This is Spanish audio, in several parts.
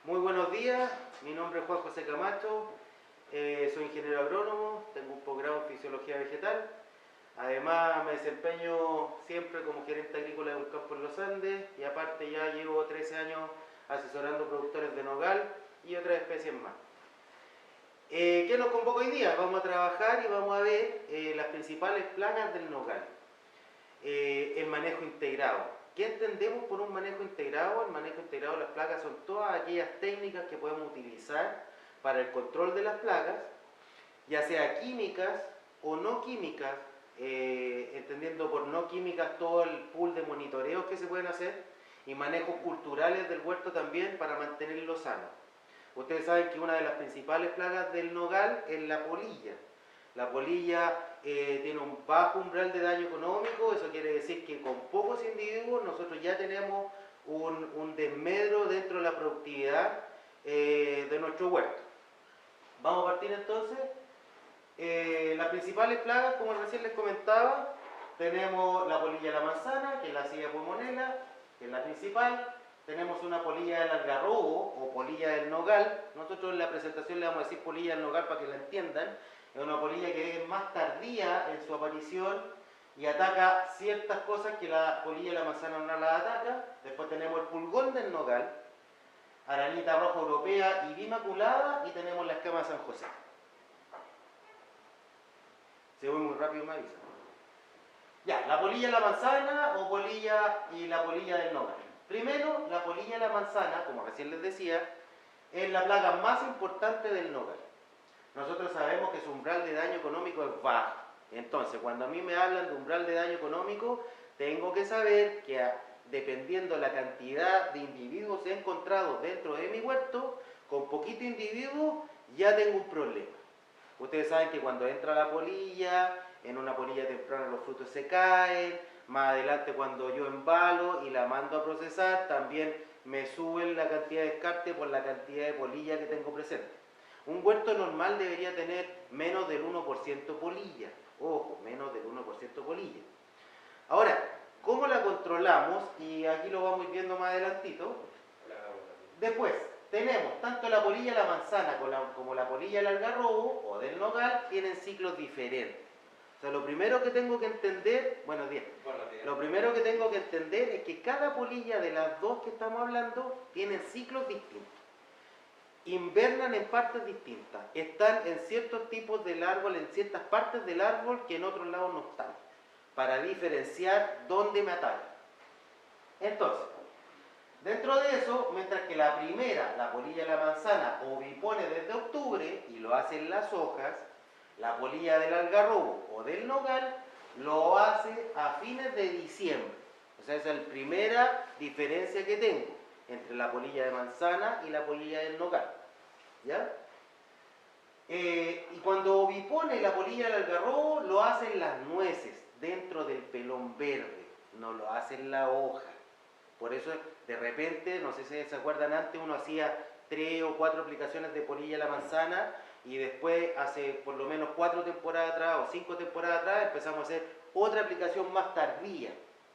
Muy buenos días, mi nombre es Juan José Camacho, soy ingeniero agrónomo, tengo un posgrado en fisiología vegetal. Además me desempeño siempre como gerente agrícola de un campo en los Andes y aparte ya llevo 13 años asesorando productores de nogal y otras especies más. ¿Qué nos convoca hoy día? Vamos a trabajar y vamos a ver las principales plagas del nogal. El manejo integrado. ¿Qué entendemos por un manejo integrado? El manejo integrado de las plagas son todas aquellas técnicas que podemos utilizar para el control de las plagas, ya sea químicas o no químicas, entendiendo por no químicas todo el pool de monitoreos que se pueden hacer y manejos culturales del huerto también para mantenerlo sano. Ustedes saben que una de las principales plagas del nogal es la polilla. La polilla tiene un bajo umbral de daño económico, eso quiere decir que con pocos individuos nosotros ya tenemos un desmedro dentro de la productividad de nuestro huerto. Vamos a partir entonces. Las principales plagas, como recién les comentaba, tenemos la polilla de la manzana, que es la Psylla pulmonella, que es la principal. Tenemos una polilla del algarrobo o polilla del nogal. Nosotros en la presentación le vamos a decir polilla del nogal para que la entiendan. Es una polilla que es más tardía en su aparición y ataca ciertas cosas que la polilla de la manzana no la ataca. Después tenemos el pulgón del nogal, arañita roja europea y bimaculada, y tenemos la escama de San José. Si voy muy rápido me avisan. Ya, la polilla de la manzana o polilla y la polilla del nogal. Primero, la polilla de la manzana, como recién les decía, es la plaga más importante del nogal. Nosotros sabemos que su umbral de daño económico es bajo. Entonces, cuando a mí me hablan de umbral de daño económico, tengo que saber que dependiendo la cantidad de individuos encontrados dentro de mi huerto, con poquito individuo ya tengo un problema. Ustedes saben que cuando entra la polilla, en una polilla temprana los frutos se caen, más adelante cuando yo embalo y la mando a procesar, también me suben la cantidad de descarte por la cantidad de polilla que tengo presente. Un huerto normal debería tener menos del 1% polilla. Ojo, menos del 1% polilla. Ahora, ¿cómo la controlamos? Y aquí lo vamos a ir viendo más adelantito. Después, tenemos tanto la polilla de la manzana como la polilla del algarrobo o del nogal, tienen ciclos diferentes. O sea, lo primero que tengo que entender, buenos días, lo primero que tengo que entender es que cada polilla de las dos que estamos hablando tienen ciclos distintos. Invernan en partes distintas, están en ciertos tipos del árbol, en ciertas partes del árbol que en otros lados no están, para diferenciar dónde me atacan. Entonces, dentro de eso, mientras que la primera, la polilla de la manzana, ovipone desde octubre y lo hace en las hojas, la polilla del algarrobo o del nogal lo hace a fines de diciembre. O sea, esa es la primera diferencia que tengo entre la polilla de manzana y la polilla del nogal. ¿Ya? Y cuando ovipone la polilla del algarrobo, lo hace en las nueces, dentro del pelón verde, no lo hace en la hoja. Por eso, de repente, no sé si se acuerdan, antes uno hacía 3 o 4 aplicaciones de polilla a la manzana y después, hace por lo menos 4 temporadas atrás o 5 temporadas atrás, empezamos a hacer otra aplicación más tardía.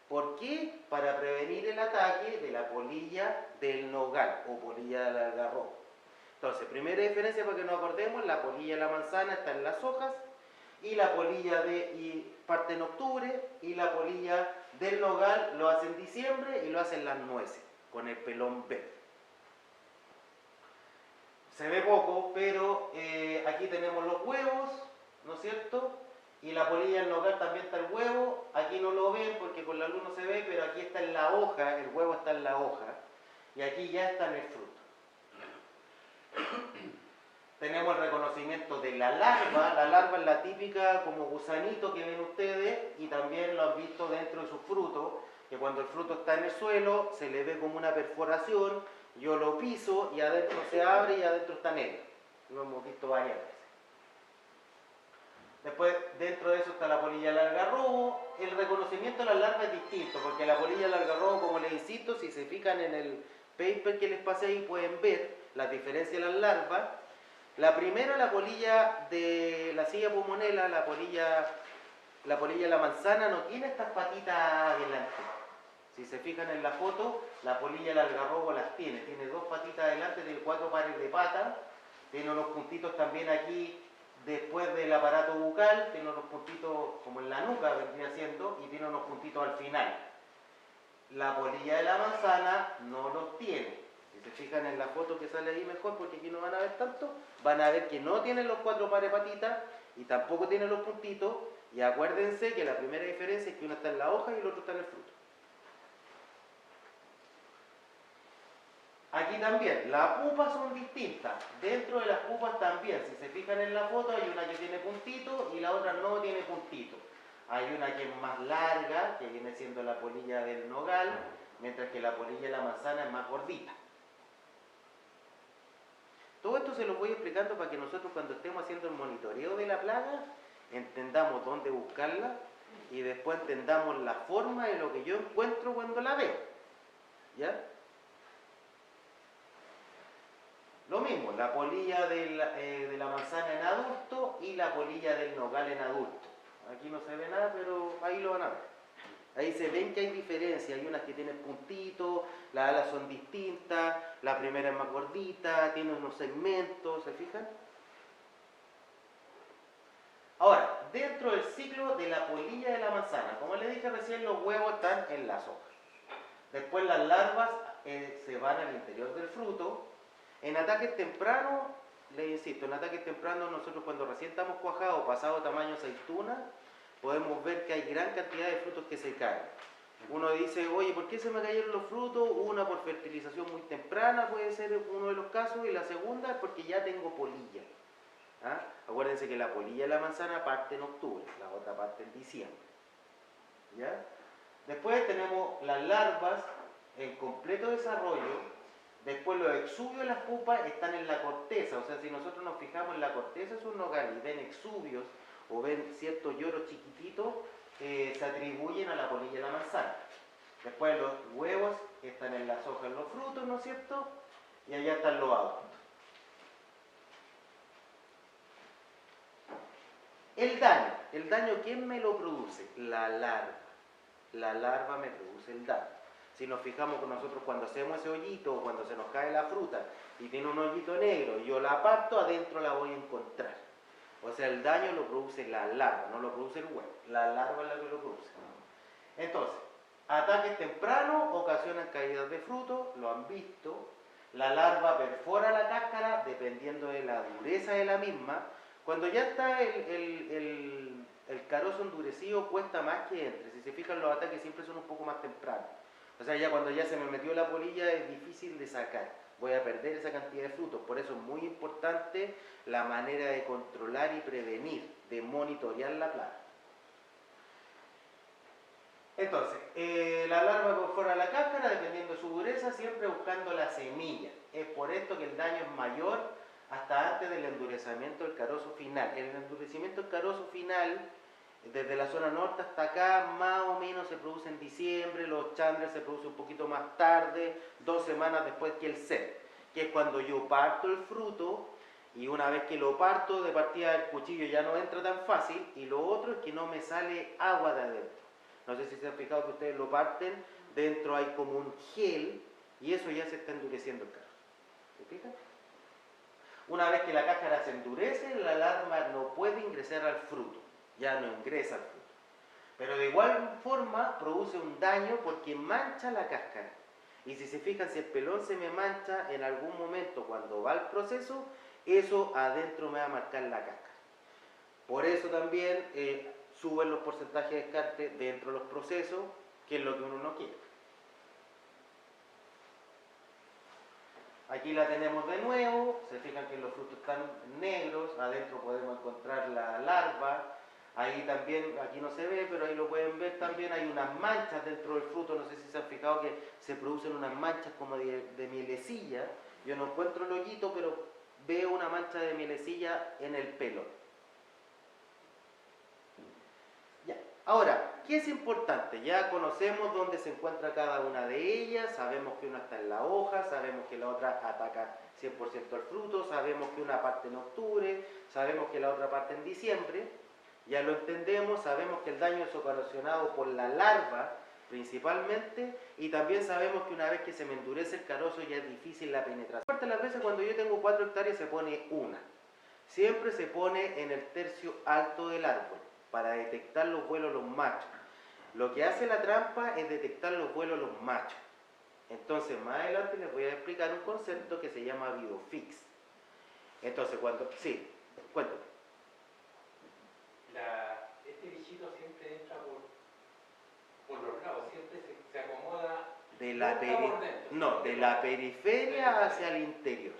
¿Por qué? Para prevenir el ataque de la polilla del nogal o polilla del algarrobo. Entonces, primera diferencia para que nos acordemos, la polilla de la manzana está en las hojas y la polilla parte en octubre y la polilla del nogal lo hace en diciembre y lo hace en las nueces, con el pelón verde. Se ve poco, pero aquí tenemos los huevos, ¿no es cierto? Y la polilla del nogal también está el huevo, aquí no lo ven porque con la luz no se ve, pero aquí está en la hoja, el huevo está en la hoja, y aquí ya está en el fruto. Tenemos el reconocimiento de la larva es la típica como gusanito que ven ustedes y también lo han visto dentro de su fruto, que cuando el fruto está en el suelo se le ve como una perforación, yo lo piso y adentro se abre y adentro está negro. Lo hemos visto varias veces. Después, dentro de eso está la polilla del algarrobo. El reconocimiento de las larvas es distinto, porque la polilla del algarrobo, como les insisto, si se fijan en el paper que les pasé ahí, pueden ver las diferencias de las larvas. La primera, la polilla de la Psylla pulmonella, la polilla de la manzana, no tiene estas patitas adelante, Si se fijan en la foto, la polilla del algarrobo las tiene dos patitas adelante, tiene 4 pares de patas, tiene unos puntitos también aquí después del aparato bucal, tiene unos puntitos como en la nuca vendría siendo, y tiene unos puntitos al final. La polilla de la manzana no los tiene. Si se fijan en la foto que sale ahí mejor, porque aquí no van a ver tanto, van a ver que no tienen los 4 pares de patitas y tampoco tienen los puntitos. Y acuérdense que la primera diferencia es que uno está en la hoja y el otro está en el fruto. Aquí también, las pupas son distintas. Dentro de las pupas también, si se fijan en la foto, hay una que tiene puntito y la otra no tiene puntito. Hay una que es más larga, que viene siendo la polilla del nogal, mientras que la polilla de la manzana es más gordita. Todo esto se lo voy explicando para que nosotros cuando estemos haciendo el monitoreo de la plaga, entendamos dónde buscarla y después entendamos la forma de lo que yo encuentro cuando la veo. ¿Ya? Lo mismo, la polilla de la manzana en adulto y la polilla del nogal en adulto. Aquí no se ve nada, pero ahí lo van a ver. Ahí se ven que hay diferencia, hay unas que tienen puntitos, las alas son distintas, la primera es más gordita, tiene unos segmentos, ¿se fijan? Ahora, dentro del ciclo de la polilla de la manzana, como les dije recién, los huevos están en las hojas. Después las larvas se van al interior del fruto. En ataques tempranos, les insisto, en ataques tempranos nosotros cuando recién estamos cuajados, pasado tamaño aceituna, podemos ver que hay gran cantidad de frutos que se caen. Uno dice, oye, ¿por qué se me cayeron los frutos? Una por fertilización muy temprana, puede ser uno de los casos, y la segunda es porque ya tengo polilla. ¿Ah? Acuérdense que la polilla de la manzana parte en octubre, la otra parte en diciembre. ¿Ya? Después tenemos las larvas en completo desarrollo. Después los exubios de las pupas están en la corteza, o sea, si nosotros nos fijamos en la corteza de un nogal y ven exubios o ven ciertos lloros chiquititos, se atribuyen a la polilla de la manzana. Después los huevos están en las hojas, en los frutos, ¿no es cierto? Y allá están los adultos. El daño, ¿quién me lo produce? La larva. La larva me produce el daño. Si nos fijamos con nosotros cuando hacemos ese hoyito o cuando se nos cae la fruta y tiene un hoyito negro y yo la aparto, adentro la voy a encontrar. O sea, el daño lo produce la larva, no lo produce el huevo. La larva es la que lo produce. Entonces, ataques tempranos ocasionan caídas de fruto, lo han visto. La larva perfora la cáscara dependiendo de la dureza de la misma. Cuando ya está el carozo endurecido, cuesta más que entre. Si se fijan, los ataques siempre son un poco más tempranos. O sea, ya cuando ya se me metió la polilla es difícil de sacar. Voy a perder esa cantidad de frutos. Por eso es muy importante la manera de controlar y prevenir, de monitorear la plaga. Entonces, la larva perfora la cáscara dependiendo de su dureza, siempre buscando la semilla. Es por esto que el daño es mayor hasta antes del endurecimiento del carozo final. El endurecimiento del carozo final, desde la zona norte hasta acá, más o menos se produce en diciembre, los chandres se producen un poquito más tarde, 2 semanas después que el set, que es cuando yo parto el fruto, y una vez que lo parto, de partida el cuchillo ya no entra tan fácil, y lo otro es que no me sale agua de adentro. No sé si se han fijado que ustedes lo parten, dentro hay como un gel, y eso ya se está endureciendo el carozo. ¿Se fijan? Una vez que la cáscara se endurece, la larva no puede ingresar al fruto, ya no ingresa al fruto. Pero de igual forma produce un daño porque mancha la cáscara. Y si se fijan, si el pelón se me mancha en algún momento cuando va al proceso, eso adentro me va a marcar la cáscara. Por eso también suben los porcentajes de descarte dentro de los procesos, que es lo que uno no quiere. Aquí la tenemos de nuevo, se fijan que los frutos están negros, adentro podemos encontrar la larva, ahí también, aquí no se ve, pero ahí lo pueden ver también, hay unas manchas dentro del fruto, no sé si se han fijado que se producen unas manchas como de mielecilla, yo no encuentro el hoyito, pero veo una mancha de mielecilla en el pelo. Ya. Ahora, ¿qué es importante? Ya conocemos dónde se encuentra cada una de ellas, sabemos que una está en la hoja, sabemos que la otra ataca 100% al fruto, sabemos que una parte en octubre, sabemos que la otra parte en diciembre, ya lo entendemos, sabemos que el daño es ocasionado por la larva, principalmente, y también sabemos que una vez que se me endurece el carozo ya es difícil la penetración. Aparte de las veces cuando yo tengo 4 hectáreas se pone una. Siempre se pone en el tercio alto del árbol para detectar los vuelos los machos. Lo que hace la trampa es detectar los vuelos los machos. Entonces más adelante les voy a explicar un concepto que se llama videofix. Entonces cuando... Sí, cuéntame. Este bichito siempre entra por los lados, siempre se acomoda. De la periferia hacia el interior.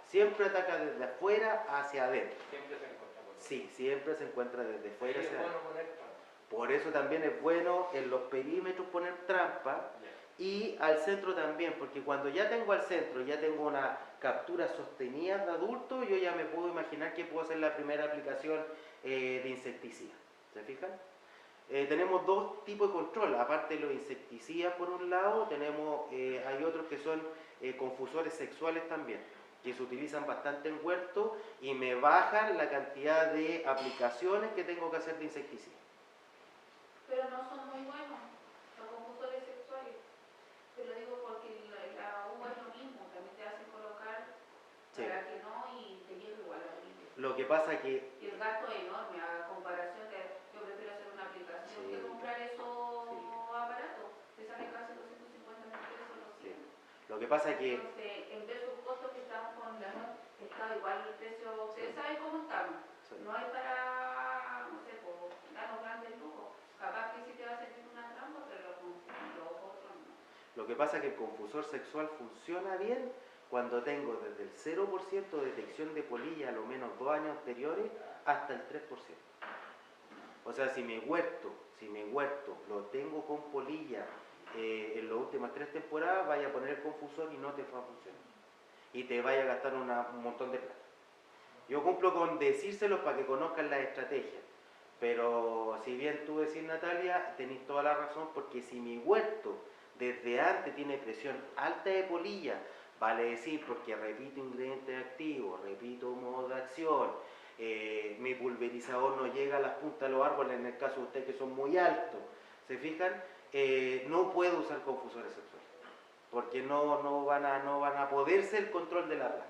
Siempre ataca desde afuera hacia adentro. Siempre se encuentra por Sí, siempre se encuentra desde afuera hacia adentro. bueno poner trampa. Por eso también es bueno en los perímetros poner trampa y al centro también, porque cuando ya tengo al centro, ya tengo una captura sostenida de adulto, yo ya me puedo imaginar que puedo hacer la primera aplicación de insecticida. ¿Se fijan? Tenemos dos tipos de control, aparte de los insecticidas por un lado, hay otros que son confusores sexuales también, que se utilizan bastante en huerto y me bajan la cantidad de aplicaciones que tengo que hacer de insecticida. Pero no son muy buenos los confusores sexuales. Te lo digo porque la uva es lo mismo, también te hacen colocar para que no y te llega igual a la orilla. Lo que pasa que... Y el gasto es enorme a comparación de, yo prefiero hacer una aplicación que comprar esos aparatos. Te sale casi 250.000 pesos los 100. Lo que pasa que... Entonces, en vez de un costo que estamos con la nueva, está igual el precio, ustedes saben cómo estamos. No es para, no sé, por darnos grandes lujos. Capaz que sí te va a servir una trampa, pero los otros no. Lo que pasa es que el confusor sexual funciona bien cuando tengo desde el 0% de detección de polilla a lo menos 2 años anteriores hasta el 3%. O sea, si mi huerto lo tengo con polilla en las últimas 3 temporadas, vaya a poner el confusor y no te va a funcionar. Y te vaya a gastar un montón de plata. Yo cumplo con decírselos para que conozcan las estrategias. Pero si bien tú decís, Natalia, tenéis toda la razón, porque si mi huerto desde antes tiene presión alta de polilla, vale decir, porque repito ingredientes activos, repito modo de acción, mi pulverizador no llega a las puntas de los árboles, en el caso de ustedes que son muy altos, ¿se fijan? No puedo usar confusores sexuales, porque no van a poder ser el control de la plaga.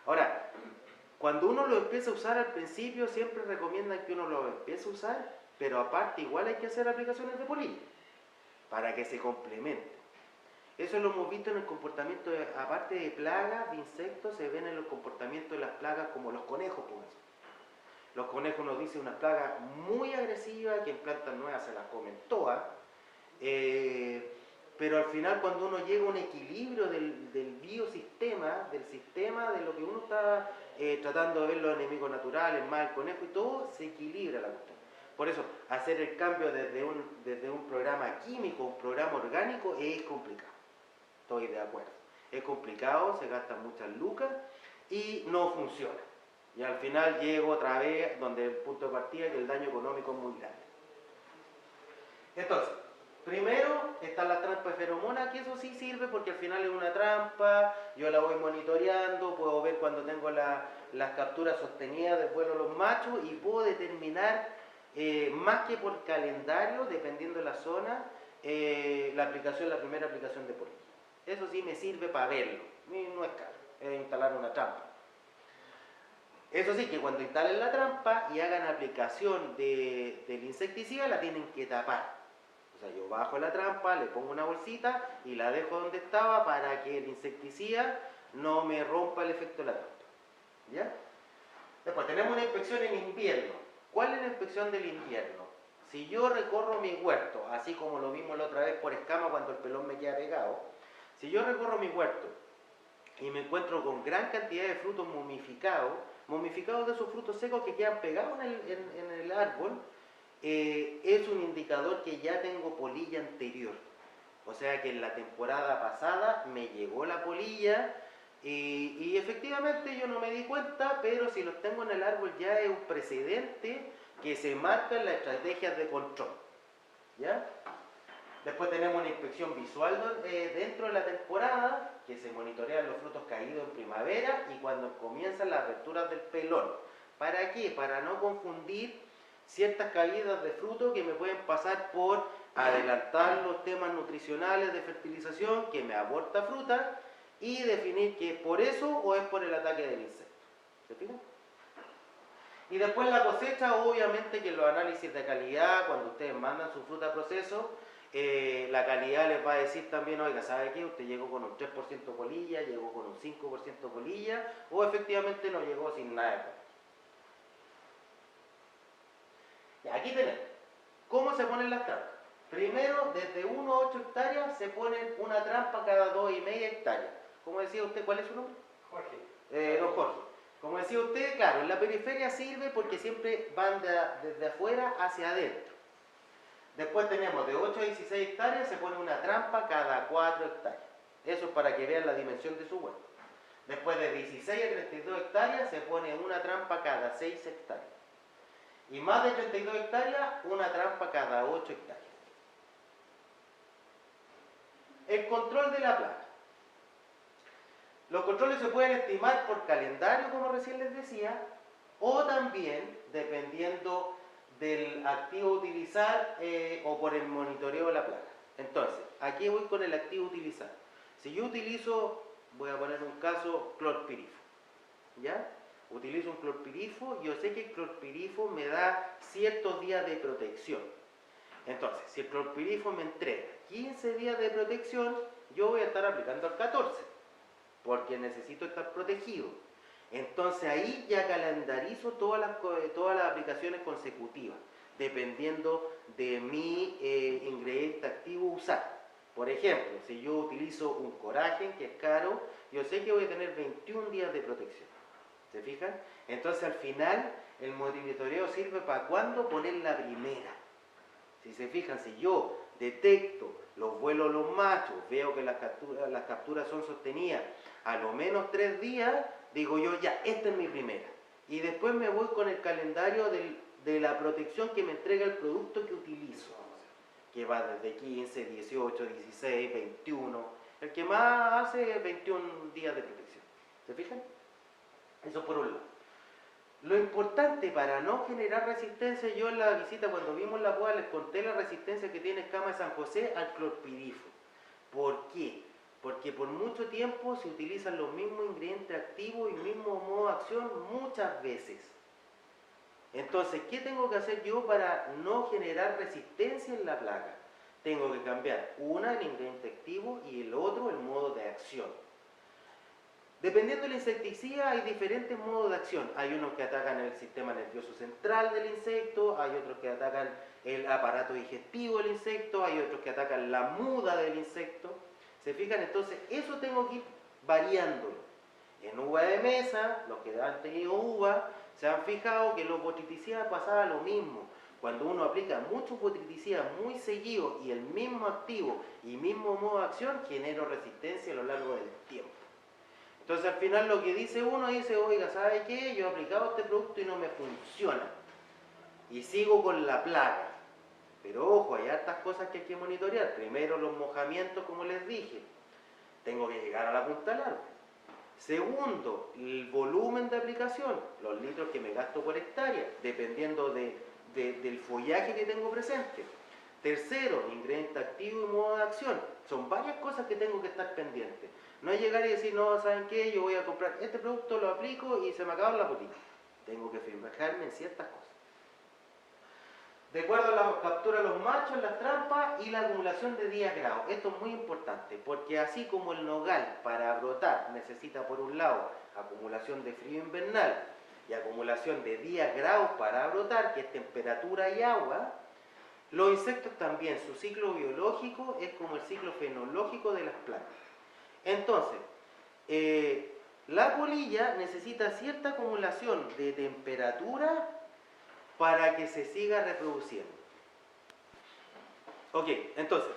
Ahora, cuando uno lo empieza a usar al principio, siempre recomiendan que uno lo empiece a usar, pero aparte igual hay que hacer aplicaciones de polilla, para que se complemente. Eso lo hemos visto en el comportamiento, aparte de plagas, de insectos, se ven en los comportamientos de las plagas como los conejos, por ejemplo. Los conejos nos dicen una plaga muy agresiva, que en plantas nuevas se las comen todas, pero al final cuando uno llega a un equilibrio del biosistema, del sistema, de lo que uno está tratando de ver los enemigos naturales, más el conejo y todo, se equilibra la cuestión. Por eso, hacer el cambio desde un programa químico a un programa orgánico es complicado. Estoy de acuerdo. Es complicado, se gastan muchas lucas y no funciona. Y al final llego otra vez donde el punto de partida es que el daño económico es muy grande. Entonces, primero están las trampas de feromonas, que eso sí sirve porque al final es una trampa, yo la voy monitoreando, puedo ver cuando tengo las capturas sostenidas del vuelo de los machos y puedo determinar, más que por calendario, dependiendo de la zona, la primera aplicación de polilla. Eso sí me sirve para verlo, no es caro, es instalar una trampa. Eso sí, que cuando instalen la trampa y hagan aplicación del insecticida, la tienen que tapar. O sea, yo bajo la trampa, le pongo una bolsita y la dejo donde estaba para que el insecticida no me rompa el efecto de la trampa. ¿Ya? Después tenemos una inspección en invierno. ¿Cuál es la inspección del invierno? Si yo recorro mi huerto, así como lo vimos la otra vez por escama cuando el pelón me queda pegado, si yo recorro mi huerto y me encuentro con gran cantidad de frutos momificados de esos frutos secos que quedan pegados en el árbol, es un indicador que ya tengo polilla anterior. O sea que en la temporada pasada me llegó la polilla y efectivamente yo no me di cuenta, pero si los tengo en el árbol ya es un precedente que se marca en las estrategias de control. ¿Ya? Después tenemos una inspección visual dentro de la temporada, que se monitorean los frutos caídos en primavera y cuando comienzan las aperturas del pelón. ¿Para qué? Para no confundir ciertas caídas de fruto que me pueden pasar por adelantar los temas nutricionales de fertilización que me aporta fruta y definir que es por eso o es por el ataque del insecto. ¿Se fijan? Y después la cosecha, obviamente que los análisis de calidad, cuando ustedes mandan su fruta a proceso, la calidad les va a decir también, oiga, ¿sabe qué? Usted llegó con un 3% polilla, llegó con un 5% polilla, o efectivamente no llegó sin nada de polilla. Y aquí tenemos, ¿cómo se ponen las trampas? Primero, desde 1 a 8 hectáreas se ponen una trampa cada 2,5 hectáreas. ¿Cómo decía usted? ¿Cuál es su nombre? Jorge. Don Jorge. Como decía usted, claro, en la periferia sirve porque siempre van desde afuera hacia adentro. Después tenemos de 8 a 16 hectáreas, se pone una trampa cada 4 hectáreas. Eso es para que vean la dimensión de su huerto. Después de 16 a 32 hectáreas, se pone una trampa cada 6 hectáreas. Y más de 32 hectáreas, una trampa cada 8 hectáreas. El control de la plaga. Los controles se pueden estimar por calendario, como recién les decía, o también dependiendo del activo a utilizar o por el monitoreo de la plaga. Entonces, aquí voy con el activo a utilizar. Si yo utilizo, voy a poner un caso, clorpirifo, ¿ya? Utilizo un clorpirifo, yo sé que el clorpirifo me da ciertos días de protección. Entonces, si el clorpirifo me entrega 15 días de protección, yo voy a estar aplicando al 14, porque necesito estar protegido. Entonces ahí ya calendarizo todas las aplicaciones consecutivas, dependiendo de mi ingrediente activo usar. Por ejemplo, si yo utilizo un coraje que es caro, yo sé que voy a tener 21 días de protección. ¿Se fijan? Entonces al final el monitoreo sirve para cuándo poner la primera. Si se fijan, si yo detecto los vuelos de los machos, veo que las capturas son sostenidas a lo menos 3 días, digo yo, ya, esta es mi primera. Y después me voy con el calendario de la protección que me entrega el producto que utilizo, que va desde 15, 18, 16, 21. El que más hace 21 días de protección. ¿Se fijan? Eso por un lado. Lo importante para no generar resistencia, yo en la visita cuando vimos la poda les conté la resistencia que tiene escama de San José al clorpirifo. ¿Por qué? Porque por mucho tiempo se utilizan los mismos ingredientes activos y mismo modo de acción muchas veces. Entonces, ¿qué tengo que hacer yo para no generar resistencia en la plaga? Tengo que cambiar el ingrediente activo y el otro el modo de acción. Dependiendo del insecticida hay diferentes modos de acción. Hay unos que atacan el sistema nervioso central del insecto, hay otros que atacan el aparato digestivo del insecto, hay otros que atacan la muda del insecto. ¿Se fijan? Entonces eso tengo que ir variándolo. En uva de mesa, los que han tenido uva, se han fijado que los botriticidas pasaba lo mismo. Cuando uno aplica muchos botriticidas muy seguidos y el mismo activo y mismo modo de acción, genera resistencia a lo largo del tiempo. Entonces al final lo que dice uno dice, oiga, ¿sabe qué? Yo he aplicado este producto y no me funciona. Y sigo con la plaga. Pero ojo, hay hartas cosas que hay que monitorear. Primero los mojamientos, como les dije. Tengo que llegar a la punta del árbol. Segundo, el volumen de aplicación, los litros que me gasto por hectárea, dependiendo del follaje que tengo presente. Tercero, ingrediente activo y modo de acción. Son varias cosas que tengo que estar pendiente. No es llegar y decir, no, ¿saben qué? Yo voy a comprar este producto, lo aplico y se me acaba la política. Tengo que fijarme en ciertas cosas. De acuerdo a la captura de los machos, las trampas y la acumulación de días grados. Esto es muy importante, porque así como el nogal para brotar necesita por un lado acumulación de frío invernal y acumulación de días grados para brotar, que es temperatura y agua, los insectos también, su ciclo biológico es como el ciclo fenológico de las plantas. Entonces, la polilla necesita cierta acumulación de temperatura para que se siga reproduciendo. Ok, entonces,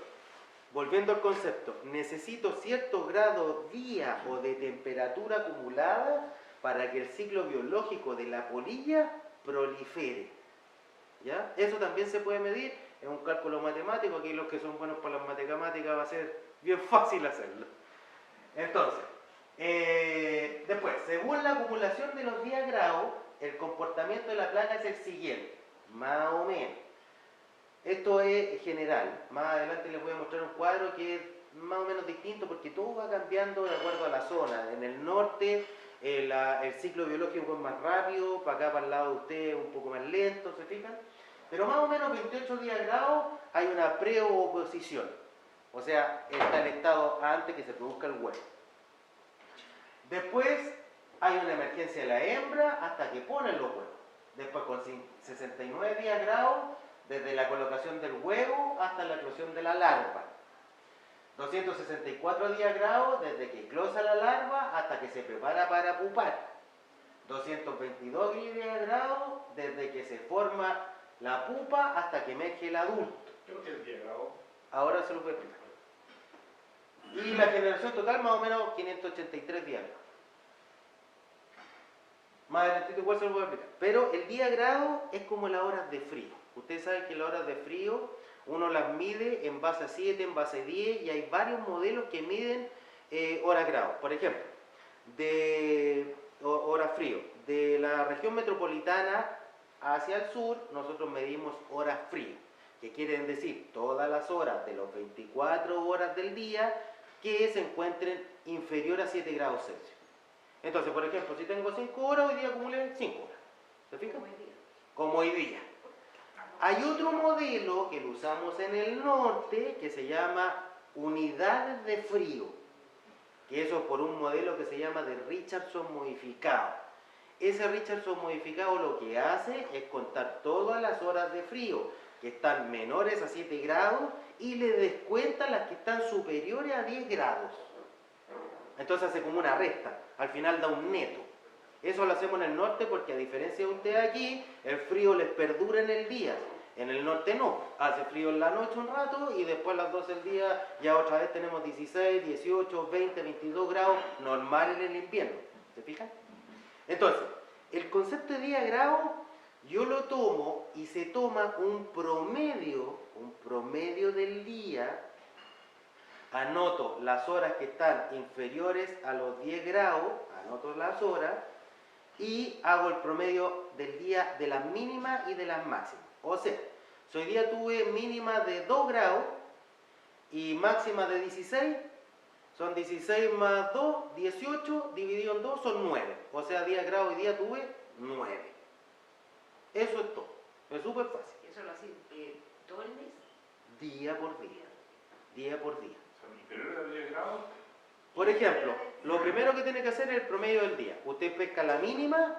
volviendo al concepto, necesito cierto grado día o de temperatura acumulada para que el ciclo biológico de la polilla prolifere. ¿Ya? Eso también se puede medir, es un cálculo matemático, aquí los que son buenos para las matemáticas va a ser bien fácil hacerlo. Entonces, después, según la acumulación de los días grados, el comportamiento de la plaga es el siguiente, más o menos. Esto es general. Más adelante les voy a mostrar un cuadro que es más o menos distinto porque todo va cambiando de acuerdo a la zona. En el norte el ciclo biológico es más rápido, para acá para el lado de ustedes un poco más lento, ¿se fijan? Pero más o menos 28 días grados hay una preoposición. O sea, está el estado antes que se produzca el huevo. Después hay una emergencia de la hembra hasta que ponen los huevos. Después con 69 días grados, desde la colocación del huevo hasta la eclosión de la larva. 264 días grados, desde que eclosa la larva hasta que se prepara para pupar. 222 días grados, desde que se forma la pupa hasta que emerge el adulto. ¿Qué es el 10 grados? Ahora se lo voy a explicar. Y la generación total más o menos 583 días grados. Más adelante igual se lo voy a explicar. Pero el día grado es como las horas de frío. Ustedes saben que las horas de frío uno las mide en base a 7, en base a 10 y hay varios modelos que miden horas grados. Por ejemplo, de horas frío. De la región metropolitana hacia el sur nosotros medimos horas frío, que quieren decir todas las horas de los 24 horas del día que se encuentren inferior a 7 grados Celsius. Entonces, por ejemplo, si tengo 5 horas, hoy día acumulé 5 horas. ¿Se fijan? Como hoy día. Hay otro modelo que lo usamos en el norte que se llama unidades de frío, que eso es por un modelo que se llama de Richardson modificado. Ese Richardson modificado lo que hace es contar todas las horas de frío que están menores a 7 grados y le descuenta las que están superiores a 10 grados. Entonces hace como una resta, al final da un neto. Eso lo hacemos en el norte porque a diferencia de ustedes aquí, el frío les perdura en el día. En el norte no, hace frío en la noche un rato y después a las 12 del día ya otra vez tenemos 16, 18, 20, 22 grados normal en el invierno. ¿Se fijan? Entonces, el concepto de día grado yo lo tomo y se toma un promedio del día. Anoto las horas que están inferiores a los 10 grados, anoto las horas y hago el promedio del día de las mínimas y de las máximas. O sea, si hoy día tuve mínima de 2 grados y máxima de 16, son 16 más 2, 18, dividido en 2 son 9. O sea, 10 grados hoy día tuve 9. Eso es todo. Es súper fácil. Eso lo hacen todo el mes. Día por día. Día por día. ¿Son inferiores a 10 grados? Por ejemplo, lo primero que tiene que hacer es el promedio del día. Usted pesca la mínima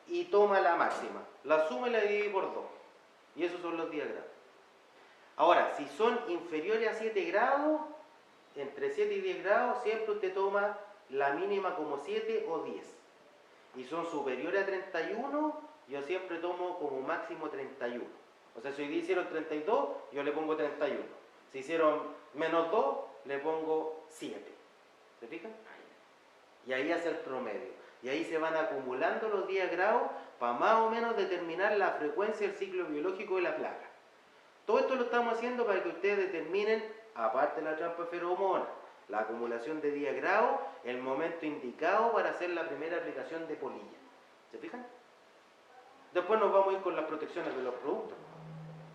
y toma la máxima. La suma y la divide por 2. Y esos son los días grados. Ahora, si son inferiores a 7 grados, entre 7 y 10 grados, siempre usted toma la mínima como 7 o 10. Y son superiores a 31, yo siempre tomo como máximo 31. O sea, si hoy día hicieron 32, yo le pongo 31. Si hicieron menos 2, le pongo 7. ¿Se fijan? Y ahí hace el promedio. Y ahí se van acumulando los días grados para más o menos determinar la frecuencia del ciclo biológico de la plaga. Todo esto lo estamos haciendo para que ustedes determinen, aparte de la trampa de feromonas, la acumulación de días grados, el momento indicado para hacer la primera aplicación de polilla. ¿Se fijan? Después nos vamos a ir con las protecciones de los productos.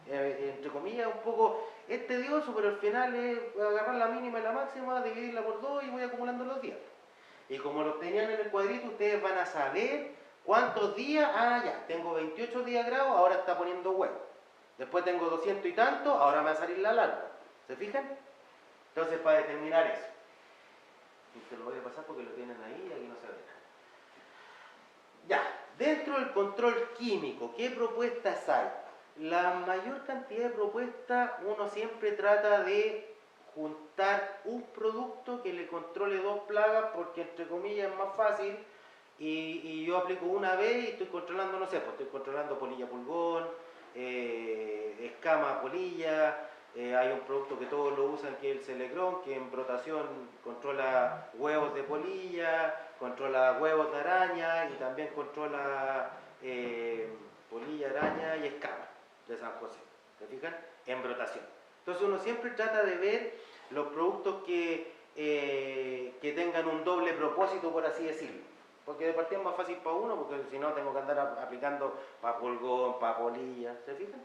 Entre comillas, un poco es tedioso, pero al final es agarrar la mínima y la máxima, dividirla por 2 y voy acumulando los días. Y como los tenían en el cuadrito, ustedes van a saber cuántos días. Ah, ya, tengo 28 días grados, ahora está poniendo huevo. Después tengo 200 y tanto, ahora me va a salir la larva. ¿Se fijan? Entonces, para determinar eso. Y te lo voy a pasar porque lo tienen ahí y aquí no se ve nada. Ya, dentro del control químico, ¿qué propuestas hay? La mayor cantidad de propuestas, uno siempre trata de juntar un producto que le controle 2 plagas porque entre comillas es más fácil y yo aplico una vez y estoy controlando, no sé, pues estoy controlando polilla pulgón, escama polilla, hay un producto que todos lo usan que es el Celecron, que en brotación controla huevos de polilla, controla huevos de araña y también controla polilla, araña y escama de San José, ¿se fijan? En brotación. Entonces uno siempre trata de ver los productos que tengan un doble propósito, por así decirlo. Porque de partida es más fácil para uno, porque si no tengo que andar aplicando para pulgón, para polilla, ¿se fijan?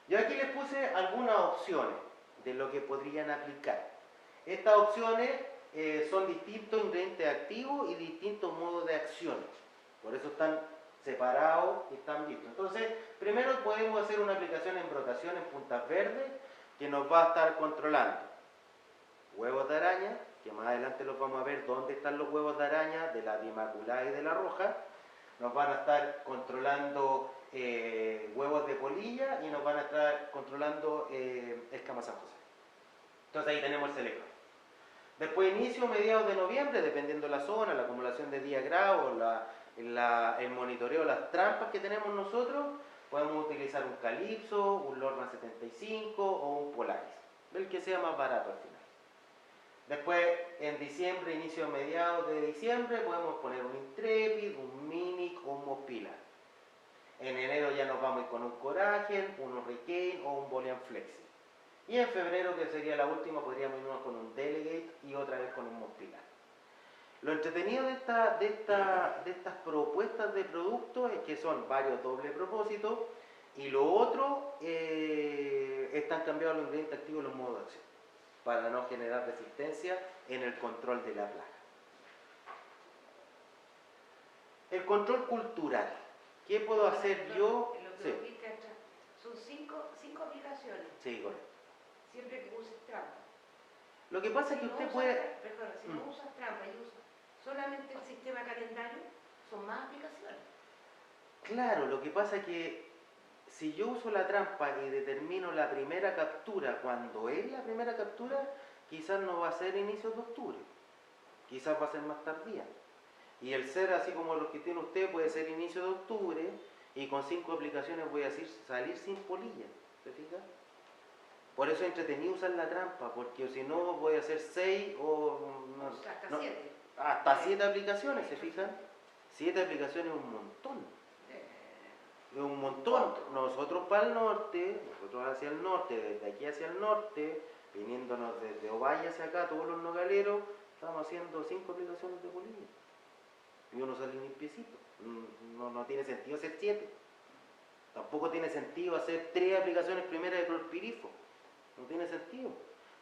Yo aquí les puse algunas opciones de lo que podrían aplicar. Estas opciones son distintos ingredientes activos y distintos modos de acción. Por eso están separados y están vistos. Entonces, primero podemos hacer una aplicación en brotación en puntas verdes que nos va a estar controlando huevos de araña, que más adelante los vamos a ver dónde están los huevos de araña de la dimaculada y de la roja. Nos van a estar controlando huevos de polilla y nos van a estar controlando escamas San José. Entonces ahí tenemos el selector. Después inicio, mediados de noviembre, dependiendo de la zona, la acumulación de días grados, el monitoreo de las trampas que tenemos nosotros, podemos utilizar un Calypso, un Lorna 75 o un Polaris, el que sea más barato al final. Después, en diciembre, inicio, mediados de diciembre, podemos poner un Intrepid, un Minic o un Mospila. En enero ya nos vamos a ir con un Coragen, un Hurricane o un Boolean Flexi. Y en febrero, que sería la última, podríamos irnos con un Delegate y otra vez con un Mospila. Lo entretenido de estas propuestas de productos es que son varios doble propósitos y lo otro, están cambiados los ingredientes activos y los modos de acción para no generar resistencia en el control de la plaga. El control cultural. ¿Qué puedo hacer yo? Lo que Sí, viste atrás, son cinco aplicaciones, sí, correcto. siempre que uses trampa. Lo que pasa es que usted puede... Perdona, si no usas trampa y usas solamente el sistema calendario, son más aplicaciones. Claro, lo que pasa es que si yo uso la trampa y determino la primera captura cuando es la primera captura, quizás no va a ser inicios de octubre, quizás va a ser más tardía. Y el ser así como los que tiene usted puede ser inicio de octubre y con 5 aplicaciones voy a salir sin polilla, ¿se fija? Por eso es entretenido usar la trampa, porque si no voy a hacer 6 o... Hasta 7. Hasta 7 aplicaciones, ¿se fijan? 7 aplicaciones es un montón. Es un montón. Nosotros para el norte, nosotros hacia el norte, desde aquí hacia el norte, viniéndonos desde Ovalle hacia acá, todos los nogaleros, estamos haciendo 5 aplicaciones de polilla. Y uno sale limpiecito. No tiene sentido hacer 7. Tampoco tiene sentido hacer 3 aplicaciones primeras de clorpirifo. No tiene sentido.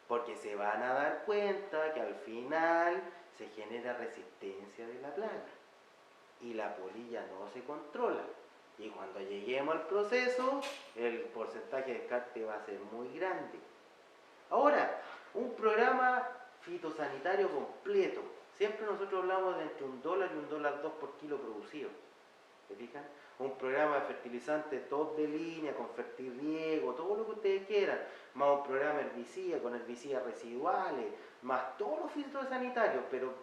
Porque se van a dar cuenta que al final se genera resistencia de la plaga. Y la polilla no se controla. Y cuando lleguemos al proceso, el porcentaje de descarte va a ser muy grande. Ahora, un programa fitosanitario completo. Siempre nosotros hablamos de entre $1 y $1.2 por kilo producido. ¿Se fijan? Un programa de fertilizante top de línea, con fertirriego, todo lo que ustedes quieran. Más un programa herbicida, con herbicidas residuales, más todos los fitosanitarios, pero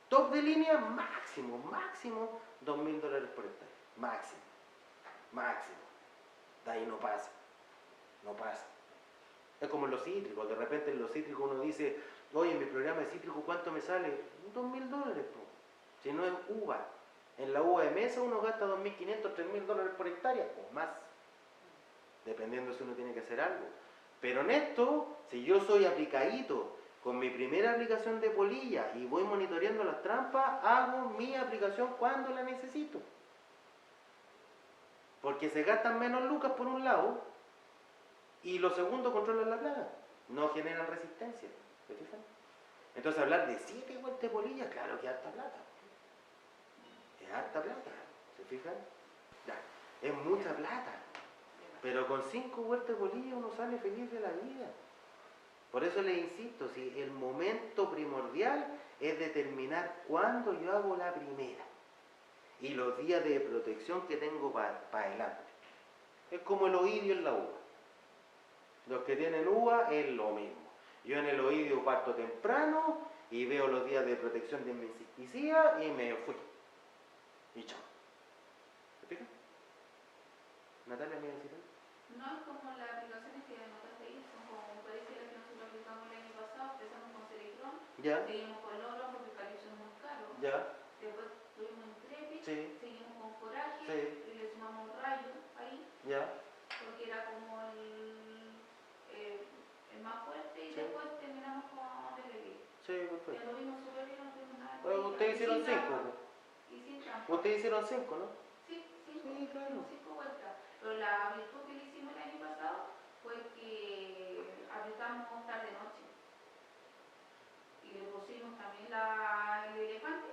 top de línea máximo $2.000 por hectárea. Máximo. De ahí no pasa. Es como en los cítricos, de repente en los cítricos uno dice, oye, en mi programa de cítrico, ¿cuánto me sale? $2.000, po. Si no es uva. En la uva de mesa uno gasta $2.500, $3.000 por hectárea, o más. Dependiendo si uno tiene que hacer algo. Pero en esto, si yo soy aplicadito, con mi primera aplicación de polilla y voy monitoreando las trampas, hago mi aplicación cuando la necesito. Porque se gastan menos lucas por un lado, y lo segundo, controlan la plaga. No generan resistencia. ¿Se fijan? Entonces hablar de 7 vueltas de polilla, claro que es harta plata. Es harta plata. ¿Se fijan? Ya. Es mucha plata. Pero con 5 vueltas de polilla uno sale feliz de la vida. Por eso les insisto, si el momento primordial es determinar cuándo yo hago la primera. Y los días de protección que tengo para adelante. Es como el oidio en la uva. Los que tienen uva es lo mismo. Yo en el oidio parto temprano y veo los días de protección de mi insecticida y me fui. Y chao. ¿Se fijan? Natalia, ¿me decís algo? No es como las aplicaciones que anotaste ahí, son como parece las que nosotros aplicamos el año pasado, empezamos con Celicron, Ya, seguimos con Loro porque el Calypso es más caro, ya, después tuvimos Intrepid, sí, seguimos con Coraje sí, y le sumamos un Rayo ahí, ya, porque era como el más fuerte y Sí. después terminamos con Delegate. sí, Ya perfecto. lo vimos súper bien, no tuvimos nada. Bueno, ustedes hicieron Y sin 5. trampa. Y sin trampa. Ustedes hicieron 5, ¿no? Sí, Sí, claro. 5 vueltas. Pero la virtud que le hicimos el año pasado fue que aplicamos tarde-noche. Y le pusimos también el elefante,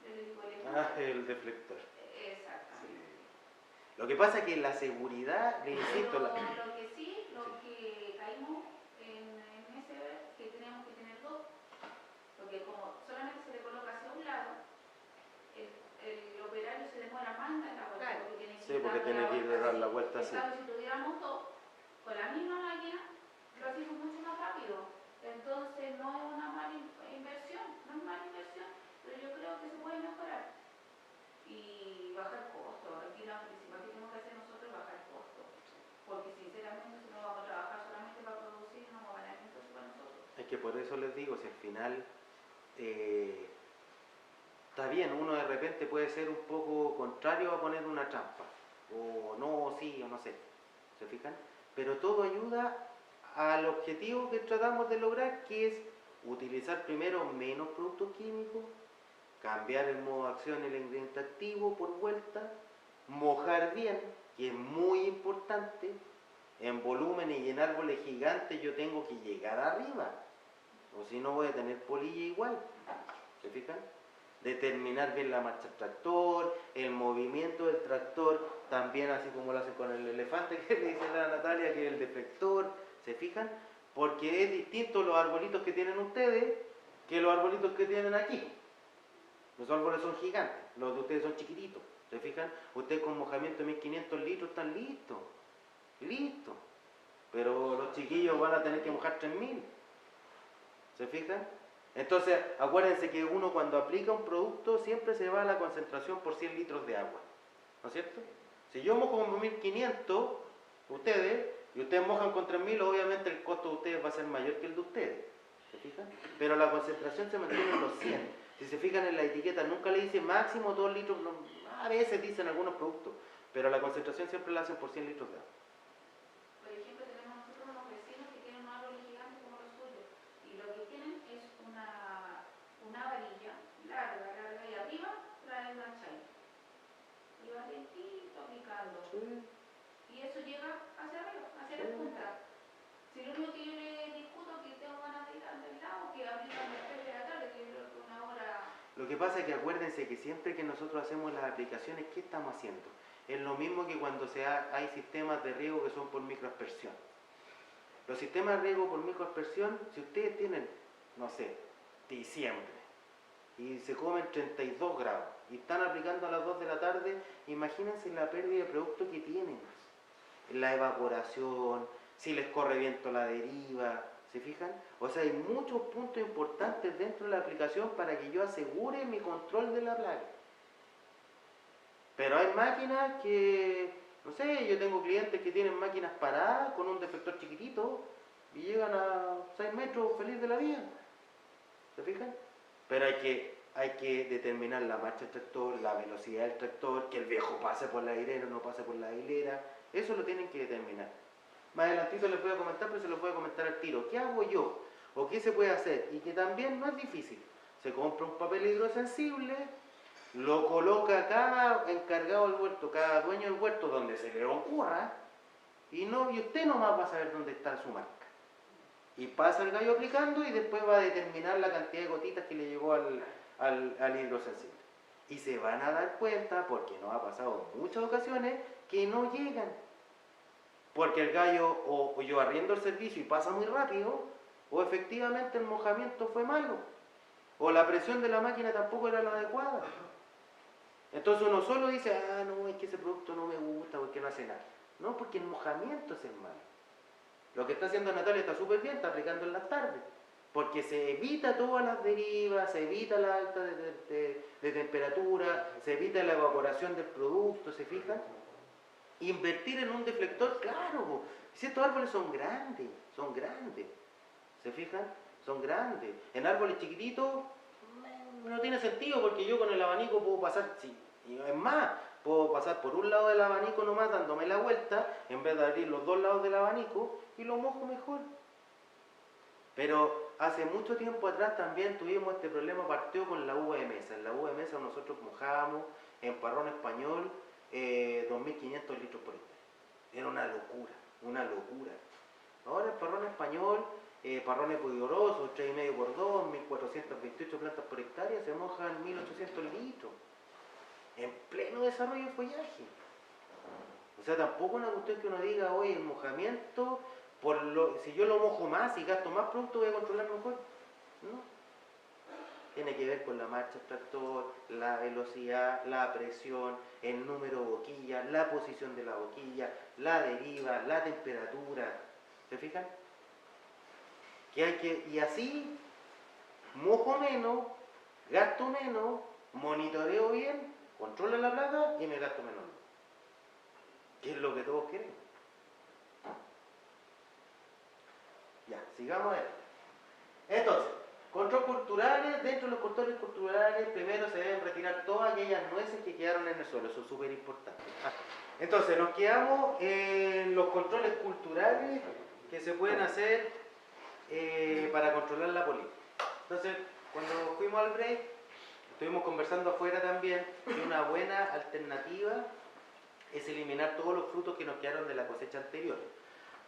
el elefante. El deflector. Exactamente. Sí. Lo que pasa es que la seguridad, le insisto, Pero lo que caímos en ese que teníamos que tener dos, porque como solamente se le coloca hacia un lado, el operario se demora más en dar la vuelta, Claro. porque tiene que ir a dar la vuelta así. En cambio, si tuviéramos dos, con la misma máquina, lo hacemos mucho más rápido. Entonces no es una mala inversión, no es mala inversión, pero yo creo que se puede mejorar y bajar costos. Aquí lo principal que tenemos que hacer nosotros es bajar costos, porque sinceramente si no vamos a trabajar solamente para producir, no vamos a ganar entonces para nosotros. Es que por eso les digo, si al final está bien, uno de repente puede ser un poco contrario a poner una trampa, o no, o sí, o no sé, ¿se fijan? Pero todo ayuda al objetivo que tratamos de lograr, que es utilizar primero menos productos químicos, cambiar el modo de acción, el ingrediente activo por vuelta, mojar bien, que es muy importante. En volumen y en árboles gigantes yo tengo que llegar arriba, o si no voy a tener polilla igual, ¿se fijan? Determinar bien la marcha del tractor, el movimiento del tractor, también así como lo hacen con el elefante que le dice la Natalia, que es el deflector, ¿se fijan? Porque es distinto los arbolitos que tienen ustedes que los arbolitos que tienen aquí. Los árboles son gigantes, los de ustedes son chiquititos, ¿se fijan? Ustedes con mojamiento de 1500 litros están listos, listos. Pero los chiquillos van a tener que mojar 3000, ¿se fijan? Entonces, acuérdense que uno cuando aplica un producto siempre se va a la concentración por 100 litros de agua, ¿no es cierto? Si yo mojo con 1500, ustedes, y ustedes mojan con 3000, obviamente el costo de ustedes va a ser mayor que el de ustedes, ¿se fijan? Pero la concentración se mantiene en los 100. Si se fijan en la etiqueta, nunca le dice máximo 2 litros, a veces dicen algunos productos, pero la concentración siempre la hacen por 100 litros de agua. Por ejemplo, tenemos nosotros unos vecinos que tienen un árbol gigante como los suyos y lo que tienen es una varilla larga y arriba trae una chaya. Y va lentito picando. Y eso llega hacia arriba, hacia la punta. Si lo único que yo le discuto que tengo ganas de ir al lado, que aplican después de la tarde, que yo creo que una hora. Lo que pasa es que acuérdense que siempre que nosotros hacemos las aplicaciones, ¿qué estamos haciendo? Es lo mismo que cuando hay sistemas de riego que son por microaspersión. Los sistemas de riego por microaspersión, si ustedes tienen, no sé, diciembre, y se comen 32 grados, y están aplicando a las 2 de la tarde, imagínense la pérdida de producto que tienen. La evaporación, si les corre viento la deriva, ¿se fijan? O sea, hay muchos puntos importantes dentro de la aplicación para que yo asegure mi control de la plaga. Pero hay máquinas que, no sé, yo tengo clientes que tienen máquinas paradas con un deflector chiquitito y llegan a 6 metros feliz de la vida. ¿Se fijan? Pero hay que determinar la marcha del tractor, la velocidad del tractor, que el viejo pase por la hilera o no pase por la hilera. Eso lo tienen que determinar. Más adelantito les voy a comentar, pero se los voy a comentar al tiro. ¿Qué hago yo? ¿O qué se puede hacer? Y que también no es difícil. Se compra un papel hidrosensible, lo coloca cada encargado del huerto, cada dueño del huerto, donde se le ocurra, y usted nomás va a saber dónde está su marca. Y pasa el gallo aplicando y después va a determinar la cantidad de gotitas que le llegó al hidrosensible. Y se van a dar cuenta, porque nos ha pasado en muchas ocasiones, que no llegan. Porque el gallo, o yo arriendo el servicio y pasa muy rápido, o efectivamente el mojamiento fue malo, o la presión de la máquina tampoco era la adecuada. Entonces uno solo dice, no, es que ese producto no me gusta, porque no hace nada. No, porque el mojamiento es el malo. Lo que está haciendo Natalia está súper bien, está aplicando en las tardes, porque se evita todas las derivas, se evita la alta de temperatura, se evita la evaporación del producto, ¿se fijan? Invertir en un deflector, claro, si estos árboles son grandes, ¿se fijan? Son grandes. En árboles chiquititos no tiene sentido porque yo con el abanico puedo pasar, sí, es más, puedo pasar por un lado del abanico nomás dándome la vuelta en vez de abrir los dos lados del abanico y lo mojo mejor. Pero hace mucho tiempo atrás también tuvimos este problema partido con la uva de mesa. En la uva de mesa nosotros mojábamos en parrón español 2.500 litros por hectárea. Era una locura, una locura. Ahora el parrón español, parrones pudorosos, 3,5 por 2, 1428 plantas por hectárea, se mojan 1800 litros. En pleno desarrollo de follaje. O sea, tampoco una cuestión que uno diga, oye, el mojamiento, si yo lo mojo más y gasto más producto, voy a controlar mejor. No. Tiene que ver con la marcha del tractor, la velocidad, la presión, el número de boquilla, la posición de la boquilla, la deriva, la temperatura. ¿Se fijan? Y así, mojo menos, gasto menos, monitoreo bien, controlo la plaga y me gasto menos. Que es lo que todos queremos. Ya, sigamos a ver. Entonces, control culturales. Dentro de los controles culturales, primero se deben retirar todas aquellas nueces que quedaron en el suelo. Eso es súper importante. Entonces, nos quedamos en los controles culturales que se pueden hacer para controlar la polilla. Entonces, cuando fuimos al break, estuvimos conversando afuera también que una buena alternativa es eliminar todos los frutos que nos quedaron de la cosecha anterior.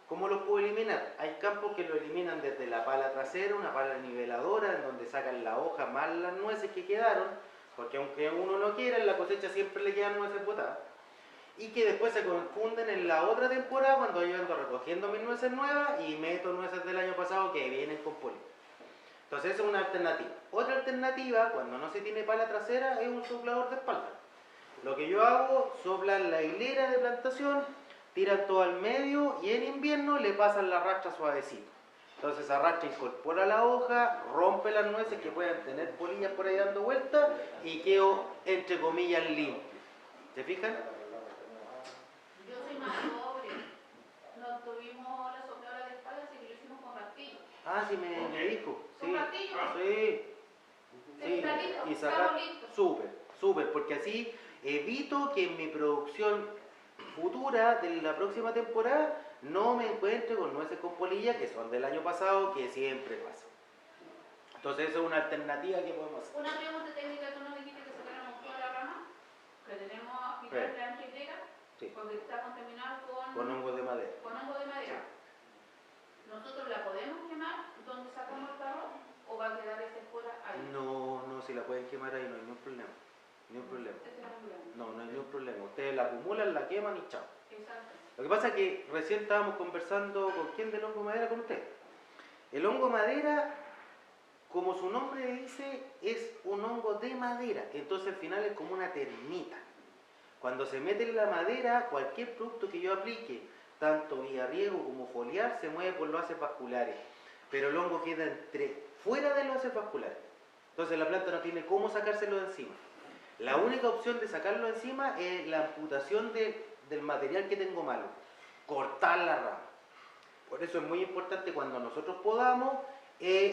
¿Cómo los puedo eliminar? Hay campos que lo eliminan desde la pala trasera, una pala niveladora, en donde sacan la hoja más las nueces que quedaron, porque aunque uno no quiera, en la cosecha siempre le quedan nueces botadas. Y que después se confunden en la otra temporada cuando yo ando recogiendo mis nueces nuevas y meto nueces del año pasado que vienen con polen. Entonces esa es una alternativa. Otra alternativa, cuando no se tiene pala trasera, es un soplador de espalda. Lo que yo hago, soplan la hilera de plantación, tiran todo al medio y en invierno le pasan la rastra suavecito. Entonces esa rastra incorpora la hoja, rompe las nueces que puedan tener polillas por ahí dando vueltas y quedo entre comillas limpio. ¿Se fijan? Yo soy más pobre. No tuvimos la sopladora de espalda, así que lo hicimos con martillo. Ah, sí me dijo. ¿Con Sí, martillo? sí. Sí, ¿Está listo? y sacar, Estamos listos. súper, porque así evito que en mi producción futura de la próxima temporada no me encuentre con nueces con polilla que son del año pasado, que siempre pasa. Entonces esa es una alternativa que podemos hacer. Una pregunta técnica, tú nos dijiste que sacáramos toda la rama, que tenemos aplicar la ancha hilera, Sí. porque está contaminado Con hongos de madera. con hongo de madera. ¿Nosotros la podemos quemar donde sacamos el carro o va a quedar esa espora ahí? No, si la pueden quemar ahí no hay ningún problema. Ni un problema. Ese es el problema. No hay ningún problema. Ustedes la acumulan, la queman y chao. Exacto. Lo que pasa es que recién estábamos conversando con quién del hongo de madera, con usted. El hongo de madera, como su nombre dice, es un hongo de madera. Entonces al final es como una termita. Cuando se mete en la madera, cualquier producto que yo aplique, tanto vía riego como foliar, se mueve por los haces vasculares. Pero el hongo queda fuera de los haces vasculares. Entonces la planta no tiene cómo sacárselo de encima. La única opción de sacarlo de encima es la amputación del material que tengo malo. Cortar la rama. Por eso es muy importante cuando nosotros podamos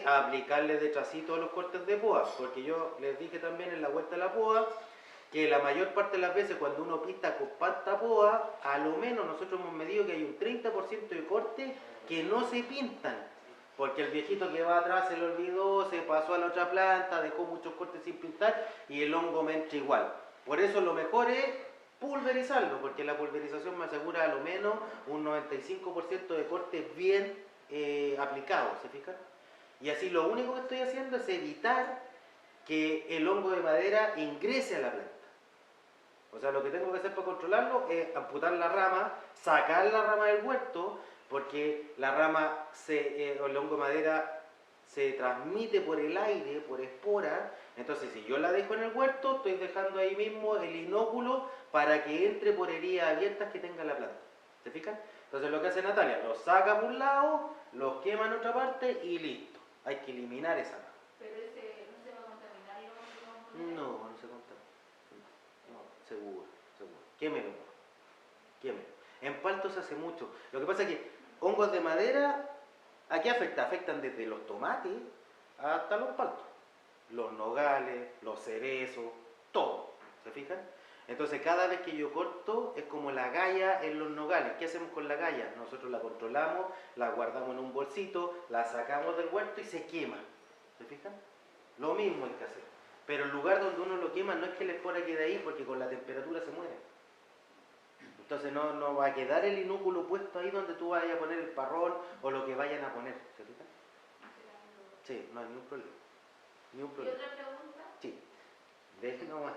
aplicarle detrásito los cortes de poda. Porque yo les dije también en la vuelta de la poda que la mayor parte de las veces cuando uno pista con pasta poda, a lo menos nosotros hemos medido que hay un 30% de cortes que no se pintan. Porque el viejito que va atrás se le olvidó, se pasó a la otra planta, dejó muchos cortes sin pintar y el hongo me entra igual. Por eso lo mejor es pulverizarlo, porque la pulverización me asegura a lo menos un 95% de cortes bien aplicados, ¿se fijan? Y así lo único que estoy haciendo es evitar que el hongo de madera ingrese a la planta. O sea, lo que tengo que hacer para controlarlo es amputar la rama, sacar la rama del huerto, porque la rama, el hongo de madera se transmite por el aire, por espora. Entonces si yo la dejo en el huerto, estoy dejando ahí mismo el inóculo para que entre por heridas abiertas que tenga la planta. ¿Se fijan? Entonces lo que hace Natalia, los saca por un lado, los quema en otra parte y listo. Hay que eliminar esa rama. Pero ese no se va a contaminar el hongo que vamos a poner. No se contamina. No, seguro. Quémelo. En palto se hace mucho. Lo que pasa es que hongos de madera, ¿a qué afecta? Afectan desde los tomates hasta los paltos. Los nogales, los cerezos, todo. ¿Se fijan? Entonces cada vez que yo corto es como la galla en los nogales. ¿Qué hacemos con la galla? Nosotros la controlamos, la guardamos en un bolsito, la sacamos del huerto y se quema. ¿Se fijan? Lo mismo hay que hacer. Pero el lugar donde uno lo quema no es que la espora quede ahí porque con la temperatura se muere. Entonces no va a quedar el inúculo puesto ahí donde tú vayas a poner el parrón o lo que vayan a poner. ¿Se fijan? Sí, no hay ningún problema. Ni un ¿Y problema. otra pregunta? Sí, deje nomás.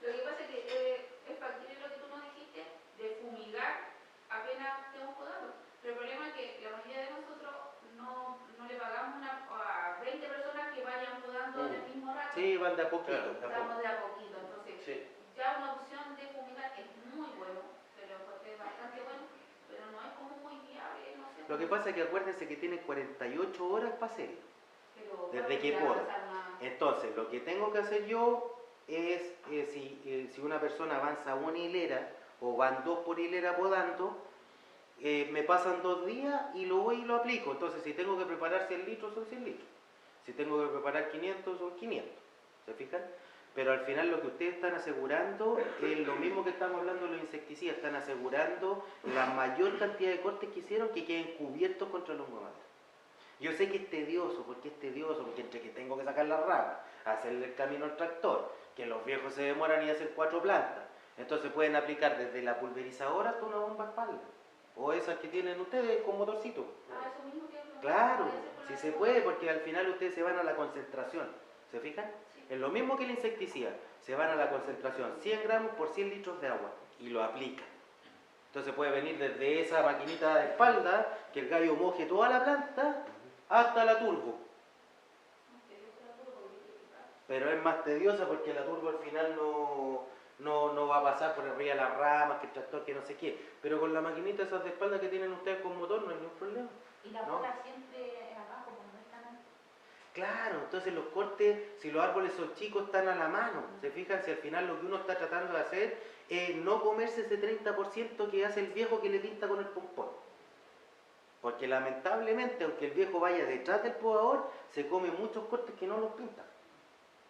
Lo que pasa es que es factible lo que tú nos dijiste de fumigar apenas estemos podando. Pero el problema es que la mayoría de nosotros no le pagamos a 20 personas que vayan podando en el mismo rato. Sí, van de a poquito. Claro, de a Estamos de a poquito, entonces Sí. ya una opción de fumigar es muy bueno, se lo encontré bastante bueno, pero no es como muy viable, no sé. Lo que pasa es que acuérdense que tienen 48 horas para hacerlo. Pero, desde bueno, que ya poda. pasar una- Entonces, lo que tengo que hacer yo es, si una persona avanza una hilera o van 2 por hilera podando, me pasan 2 días y lo voy y lo aplico. Entonces, si tengo que preparar 100 litros, son 100 litros. Si tengo que preparar 500, son 500. ¿Se fijan? Pero al final lo que ustedes están asegurando es lo mismo que estamos hablando de los insecticidas. Están asegurando la mayor cantidad de cortes que hicieron que queden cubiertos contra los hongos. Yo sé que es tedioso, porque entre que tengo que sacar las ramas, hacerle el camino al tractor, que los viejos se demoran y hacen 4 plantas. Entonces pueden aplicar desde la pulverizadora hasta una bomba espalda. O esas que tienen ustedes con motorcito. Ah, eso mismo que yo Claro, voy a hacer con si la se de- puede, porque al final ustedes se van a la concentración. ¿Se fijan? Sí. Es lo mismo que el insecticida. Se van a la concentración 100 gramos por 100 litros de agua y lo aplican. Entonces puede venir desde esa maquinita de espalda, que el gallo moje toda la planta, hasta la turbo. Pero es más tediosa porque la turbo al final no va a pasar por arriba de las ramas, que el tractor, que no sé qué. Pero con la maquinita esas de espalda que tienen ustedes con motor no hay ningún problema. Y la ¿No? bola siempre abajo, como no están alto. Claro, entonces los cortes, si los árboles son chicos, están a la mano. ¿Se fijan? Si al final lo que uno está tratando de hacer es no comerse ese 30% que hace el viejo que le pinta con el pompón. Porque lamentablemente, aunque el viejo vaya detrás del podador, se come muchos cortes que no los pintan.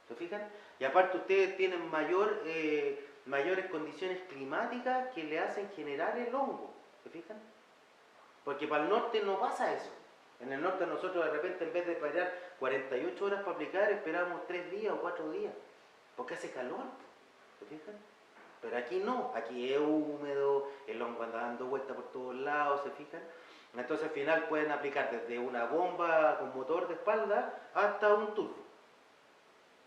¿Se fijan? Y aparte ustedes tienen mayores condiciones climáticas que le hacen generar el hongo. ¿Se fijan? Porque para el norte no pasa eso. En el norte nosotros de repente en vez de esperar 48 horas para aplicar, esperamos 3 días o 4 días. Porque hace calor. ¿Se fijan? Pero aquí no, aquí es húmedo, el hongo anda dando vueltas por todos lados, ¿se fijan? Entonces al final pueden aplicar desde una bomba con motor de espalda hasta un turbo.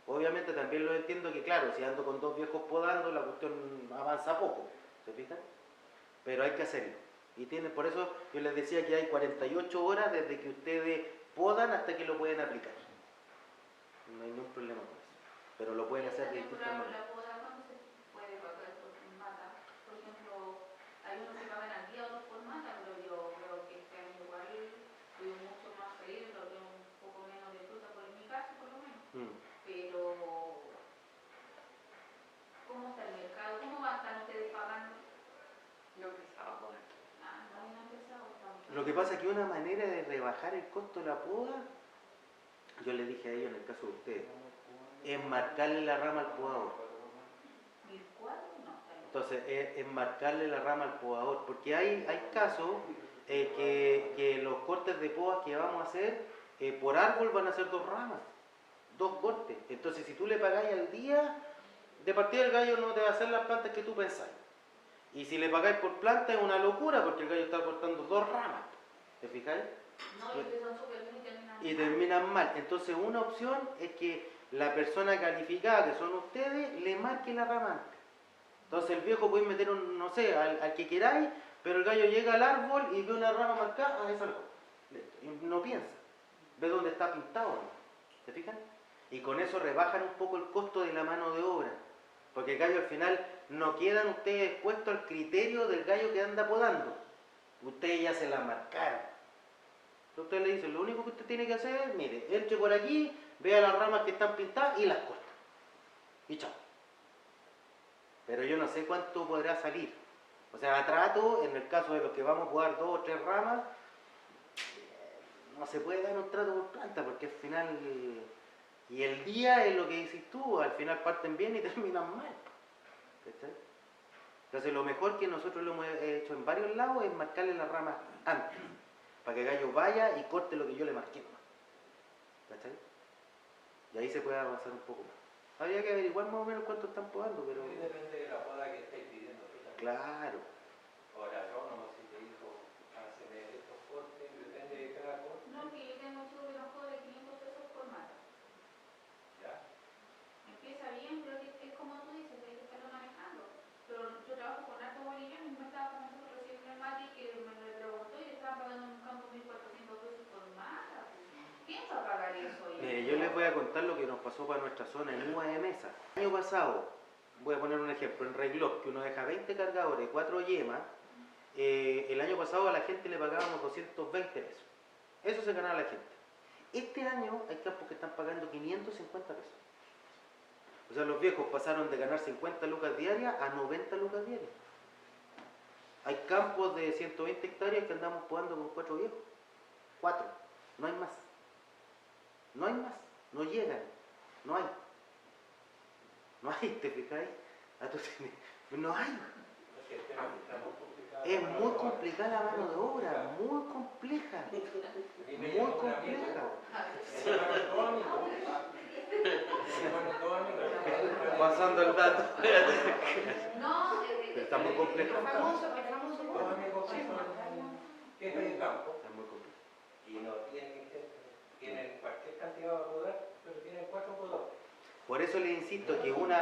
Obviamente también lo entiendo que claro, si ando con 2 viejos podando, la cuestión avanza poco, ¿se fijan? Pero hay que hacerlo. Y por eso yo les decía que hay 48 horas desde que ustedes podan hasta que lo pueden aplicar. No hay ningún problema con eso. Pero lo pueden hacer de distintas temporada maneras. la poda, ¿cuándo se puede pagar por mata? Por ejemplo, hay unos que pagan al día, otros por mata, pero yo creo que este año igual tuvimos mucho más feliz, lo tengo un poco menos de fruta, por en mi caso por lo menos. Pero, ¿cómo está el mercado? ¿Cómo están ustedes pagando? No empezaba a poder. Ah, no habían empezado. Lo que pasa es que una manera de rebajar el costo de la poda, yo les dije a ellos en el caso de ustedes, es marcarle la rama al podador. ¿Virtual? No, está bien. Entonces, es marcarle la rama al podador, porque hay casos que los cortes de podas que vamos a hacer, por árbol van a ser 2 ramas, 2 cortes. Entonces, si tú le pagáis al día, de partida el gallo no te va a hacer las plantas que tú pensáis. Y si le pagáis por planta es una locura, porque el gallo está cortando 2 ramas. ¿Te fijáis? No, y que son súper bien y terminan Y mal. terminan mal. Entonces, una opción es que la persona calificada, que son ustedes, le marque la rama antes. Entonces el viejo puede meter no sé, al que queráis, pero el gallo llega al árbol y ve una rama marcada, esa no. Y no piensa. Ve dónde está pintado, ¿no? ¿Se fijan? Y con eso rebajan un poco el costo de la mano de obra. Porque el gallo al final no quedan ustedes expuestos al criterio del gallo que anda podando. Ustedes ya se la marcaron. Entonces usted le dice, lo único que usted tiene que hacer es, mire, entre por aquí, vea las ramas que están pintadas y las corta. Y chao. Pero yo no sé cuánto podrá salir. O sea, a trato, en el caso de los que vamos a podar 2 o 3 ramas, no se puede dar un trato por planta, porque al final, y el día es lo que dices tú, al final parten bien y terminan mal. ¿Cachai? Entonces lo mejor que nosotros lo hemos hecho en varios lados es marcarle las ramas antes, para que el gallo vaya y corte lo que yo le marqué. ¿Cachai? Y ahí se puede avanzar un poco más. Habría que averiguar más o menos cuánto están podando, pero... Sí, depende de la poda que estáis pidiendo. Claro. empieza bien, creo que es como tú dices, hay que estarlo manejando. Pero yo trabajo con harto boliviano y me estaba comentando recién una Mati que me lo preguntó y le estaban pagando en un campo 1.400 pesos por mata. ¿Quién va a pagar eso hoy? Mire, yo les voy a contar lo que nos pasó para nuestra zona en Uva de Mesa. El año pasado, voy a poner un ejemplo, en Reglop, que uno deja 20 cargadores, 4 yemas, el año pasado a la gente le pagábamos 220 pesos. Eso se ganaba la gente. Este año hay campos que están pagando 550 pesos. O sea, los viejos pasaron de ganar 50 lucas diarias a 90 lucas diarias. Hay campos de 120 hectáreas que andamos jugando con 4 viejos. 4, no hay más. No hay más, no llegan, no hay. No hay, ¿te fijáis? No hay. Es muy complicada la mano de obra, muy compleja. Muy compleja. Pasando el dato. No, Pero está muy complejo. El famoso Dos amigos que son jefes de campo Está muy complejo. y no tienen cualquier cantidad de podar, pero tienen 4 podadores. Por eso les insisto que un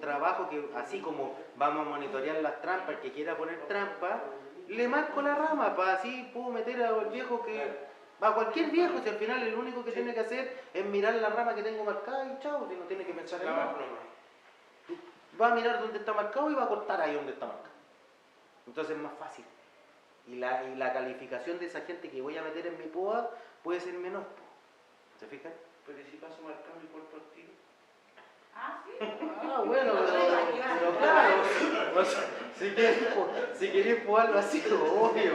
trabajo que, así como vamos a monitorear las trampas, el que quiera poner trampa, le marco la rama, para así puedo meter al viejo que... A cualquier viejo, si al final el único que tiene que hacer es mirar la rama que tengo marcada y chao, si no tiene que pensar en nada. Va a mirar dónde está marcado y va a cortar ahí donde está marcado. Entonces es más fácil. Y la calificación de esa gente que voy a meter en mi poda puede ser menor. ¿Se fijan? Pero ¿y si paso marcando y corto el tiro? Ah, sí. Ah, bueno, pero claro, o sea, si querés jugarlo así, obvio,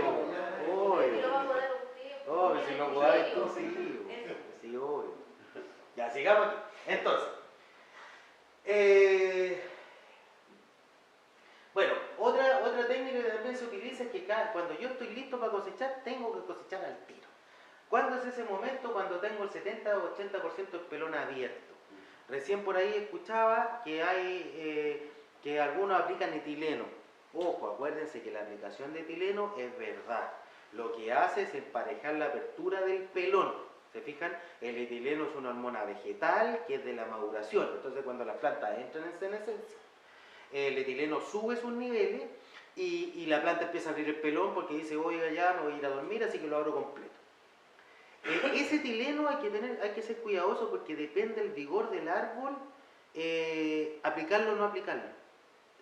obvio. Lo va a poder usted. Obvio, si no jugáis tú, sí, sí, obvio. Ya, sigamos aquí. Entonces, bueno, otra técnica que también se utiliza es que cuando yo estoy listo para cosechar, tengo que cosechar al tiro. ¿Cuándo es ese momento? Cuando tengo el 70 o 80% del pelón abierto. Recién por ahí escuchaba que hay que algunos aplican etileno. Ojo, acuérdense que la aplicación de etileno es verdad. Lo que hace es emparejar la apertura del pelón. ¿Se fijan? El etileno es una hormona vegetal que es de la maduración. Entonces cuando las plantas entran en senescencia, el etileno sube sus niveles y la planta empieza a abrir el pelón porque dice, oiga, ya me voy a ir a dormir, así que lo abro completo. Ese etileno hay que ser cuidadoso porque depende del vigor del árbol, aplicarlo o no aplicarlo.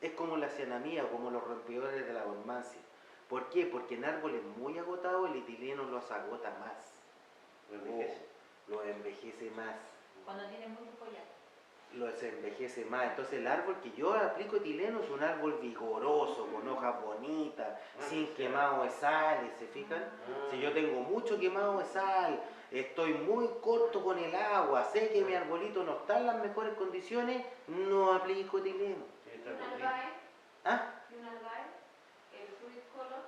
Es como la cianamida o como los rompedores de la dormancia. ¿Por qué? Porque en árboles muy agotados el etileno los agota más. Los envejece más. Cuando tiene mucho follaje. Los envejece más. Entonces el árbol que yo aplico etileno es un árbol vigoroso, con hojas bonitas, sin quemado de sal, ¿se fijan? Si yo tengo mucho quemado de sal, estoy muy corto con el agua, sé que mi arbolito no está en las mejores condiciones, no aplico etileno. ¿Y un algae? ¿Ah? ¿Y un algae? ¿El fruit color?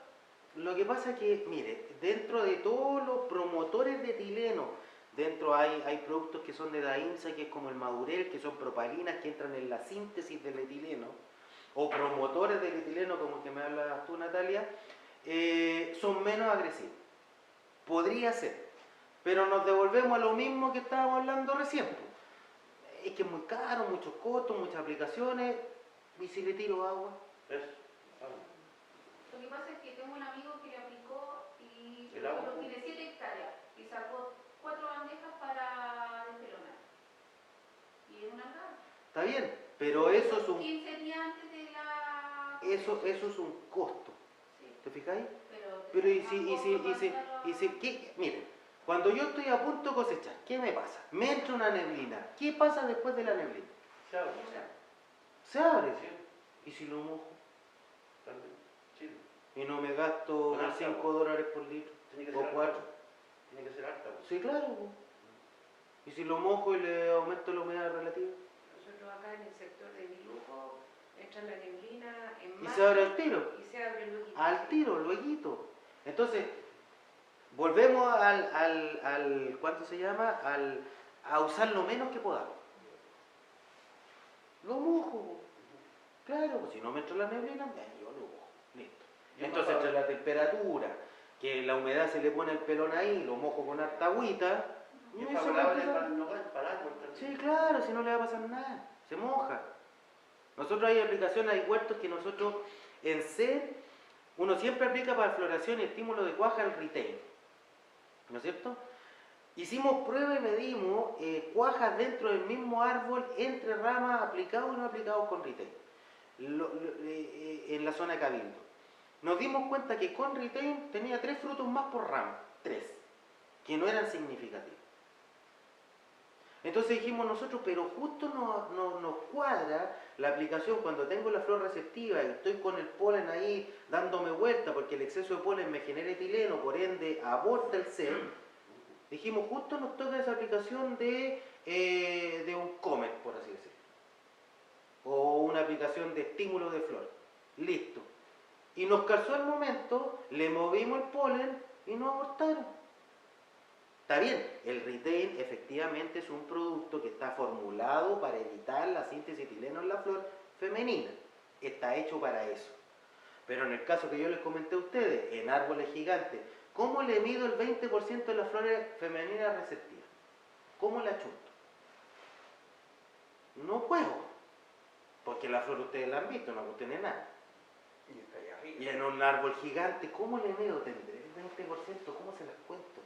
Lo que pasa es que, mire, dentro de todos los promotores de etileno, dentro hay productos que son de Daimsa, que es como el Madurel, que son propalinas que entran en la síntesis del etileno, o promotores del etileno, como el que me hablas tú, Natalia, son menos agresivos. Podría ser, pero nos devolvemos a lo mismo que estábamos hablando recién. Es que es muy caro, muchos costos, muchas aplicaciones, y si le tiro agua. Lo que pasa es que tengo un amigo que le aplicó y ¿El agua? tiene 7 hectáreas y sacó 4 bandejas para despelonar. Y es un algae. Está bien, pero eso es un, 15 días antes de la... eso es un costo. Sí, ¿Te fijáis? pero Pero miren, cuando yo estoy a punto de cosechar, ¿qué me pasa? Me entra una neblina. ¿Qué pasa después de la neblina? Se abre. Se abre. Sí, ¿Y si lo mojo? también. Sí. Y no me gasto Con harta $5 por litro. Tiene que O ser 4. harta. Tiene que ser harta. pues. Sí, claro. Po. ¿Y si lo mojo y le aumento la humedad relativa? Nosotros acá en el sector de Biluco entra la neblina en Y marzo se abre al tiro. y se abre luego. Al tiro, lueguito. Entonces, volvemos al ¿cuánto se llama? A usar lo menos que podamos. Lo mojo. Claro, pues si no me entra la neblina, yo lo mojo. Listo. Entonces, entre la temperatura, que la humedad se le pone el pelón ahí, lo mojo con harta agüita. Y es y eso favorable va a para el nogal, para el árbol también. Sí, claro, si no le va a pasar nada, se moja. Nosotros hay aplicaciones, hay huertos que nosotros en C, uno siempre aplica para floración y estímulo de cuaja el retain, ¿no es cierto? Hicimos prueba y medimos cuajas dentro del mismo árbol, entre ramas, aplicados y no aplicados con retain, en la zona de Cabildo. Nos dimos cuenta que con retain tenía 3 frutos más por rama, 3, que no eran significativos. Entonces dijimos nosotros, pero justo nos cuadra la aplicación cuando tengo la flor receptiva y estoy con el polen ahí dándome vuelta porque el exceso de polen me genera etileno, por ende aborta el C. Dijimos, justo nos toca esa aplicación de un comet, por así decirlo. O una aplicación de estímulo de flor. Listo. Y nos calzó el momento, le movimos el polen y no abortaron. Está bien, el retain efectivamente es un producto que está formulado para evitar la síntesis de etileno en la flor femenina. Está hecho para eso. Pero en el caso que yo les comenté a ustedes, en árboles gigantes, ¿cómo le mido el 20% de las flores femeninas receptivas? ¿Cómo la chunto? No puedo. Porque la flor ustedes la han visto, no tiene nada. Y está ahí arriba. Y en un árbol gigante, ¿cómo le mido? ¿Tendré el 20%? ¿Cómo se las cuento?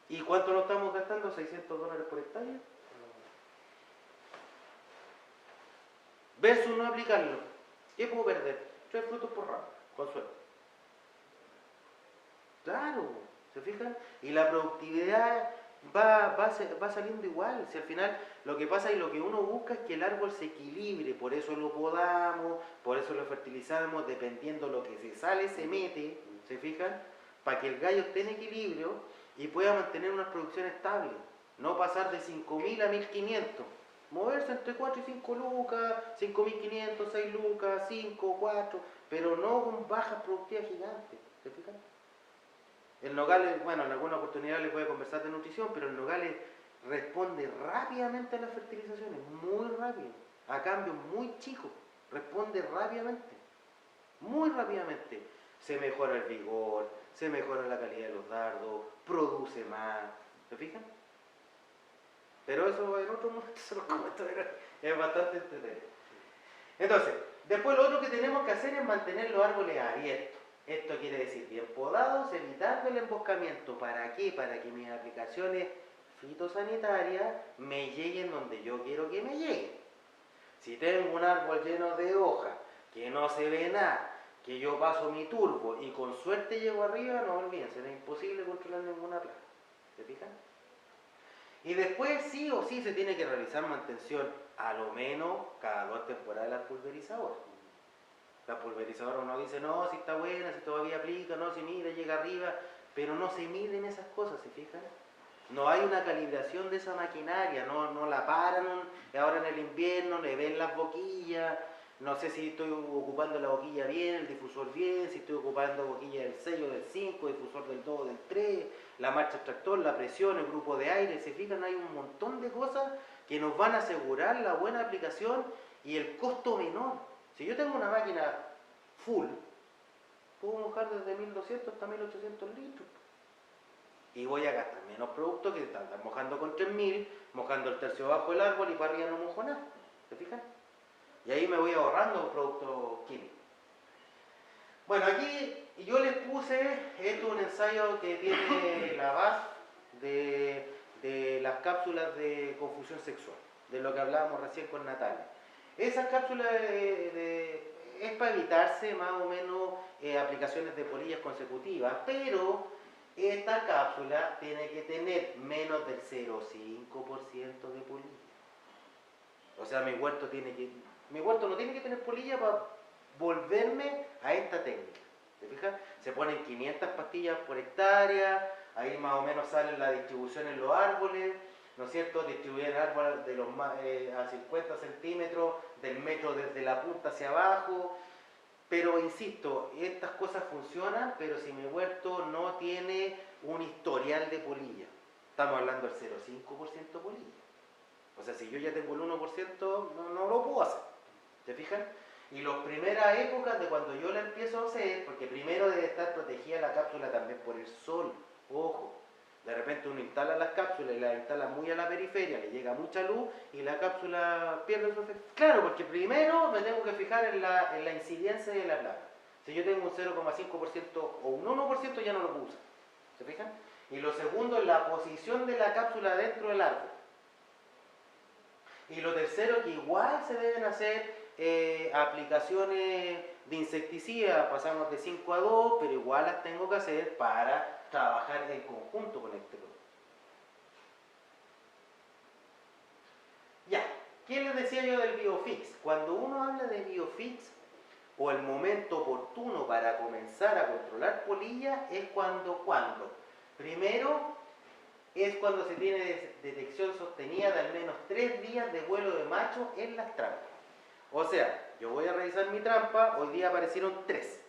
¿Y cuánto nos estamos gastando? $600 por hectárea. Versus no aplicarlo. ¿Qué puedo perder? 3 frutos por rama, con suerte. Claro, ¿se fijan? Y la productividad va saliendo igual. Si al final lo que pasa y lo que uno busca es que el árbol se equilibre, por eso lo podamos, por eso lo fertilizamos, dependiendo lo que se sale, se mete, ¿se fijan? Para que el gallo esté en equilibrio y pueda mantener una producción estable, no pasar de 5.000 a 1.500, moverse entre 4 y 5 lucas, 5.500, 6 lucas, 5, 4, pero no con bajas productividades gigantes, ¿se fijan? El Nogales, bueno, en alguna oportunidad les voy a conversar de nutrición, pero el Nogales responde rápidamente a las fertilizaciones, muy rápido, a cambios muy chicos, responde rápidamente, muy rápidamente. Se mejora el vigor, se mejora la calidad de los dardos, produce más, ¿se fijan? Pero eso en otro momento se los comento, es bastante entretenido. Entonces, después lo otro que tenemos que hacer es mantener los árboles abiertos. Esto quiere decir bien podados, evitando el emboscamiento. ¿Para qué? Para que mis aplicaciones fitosanitarias me lleguen donde yo quiero que me lleguen. Si tengo un árbol lleno de hojas, que no se ve nada, que yo paso mi turbo y con suerte llego arriba, no olviden, será imposible controlar ninguna plaga. ¿Se fijan? Y después sí o sí se tiene que realizar mantención, a lo menos cada 2 temporadas al pulverizador. La pulverizadora uno dice, no, si está buena, si todavía aplica, no, si mira, llega arriba, pero no se miden esas cosas, ¿se fijan? No hay una calibración de esa maquinaria, no la paran ahora en el invierno, le ven las boquillas, no sé si estoy ocupando la boquilla bien, el difusor bien, si estoy ocupando boquilla del 6 o del 5, difusor del 2 o del 3, la marcha extractor, la presión, el grupo de aire, ¿se fijan? Hay un montón de cosas que nos van a asegurar la buena aplicación y el costo menor. Si yo tengo una máquina full, puedo mojar desde 1200 hasta 1800 litros. Y voy a gastar menos producto que estar mojando con 3000, mojando el tercio bajo del árbol y para arriba no mojo nada. ¿Se fijan? Y ahí me voy ahorrando productos químicos. Bueno, aquí yo les puse, esto es un ensayo que tiene la base de las cápsulas de confusión sexual, de lo que hablábamos recién con Natalia. Esas cápsulas es para evitarse más o menos aplicaciones de polillas consecutivas, pero esta cápsula tiene que tener menos del 0,5% de polilla. O sea, mi huerto no tiene que tener polilla para volverme a esta técnica. ¿Se fijan? Se ponen 500 pastillas por hectárea, ahí más o menos sale la distribución en los árboles, ¿no es cierto? Distribuir el árbol de a 50 centímetros, del metro desde la punta hacia abajo. Pero insisto, estas cosas funcionan, pero si mi huerto no tiene un historial de polilla, estamos hablando del 0,5% polilla. O sea, si yo ya tengo el 1%, no lo puedo hacer. ¿Se fijan? Y las primeras épocas de cuando yo la empiezo a hacer, porque primero debe estar protegida la cápsula también por el sol, ojo. De repente uno instala las cápsulas y las instala muy a la periferia, le llega mucha luz y la cápsula pierde su efecto. Claro, porque primero me tengo que fijar en la incidencia de la plaga. Si yo tengo un 0,5% o un 1% ya no lo puedo usar. ¿Se fijan? Y lo segundo es la posición de la cápsula dentro del árbol. Y lo tercero, que igual se deben hacer aplicaciones de insecticida, pasamos de 5 a 2, pero igual las tengo que hacer para trabajar en conjunto con este producto. Ya, ¿qué les decía yo del biofix? Cuando uno habla de biofix, o el momento oportuno para comenzar a controlar polilla es cuando. Primero, es cuando se tiene detección sostenida de al menos 3 días de vuelo de macho en las trampas. O sea, yo voy a revisar mi trampa, hoy día aparecieron 3.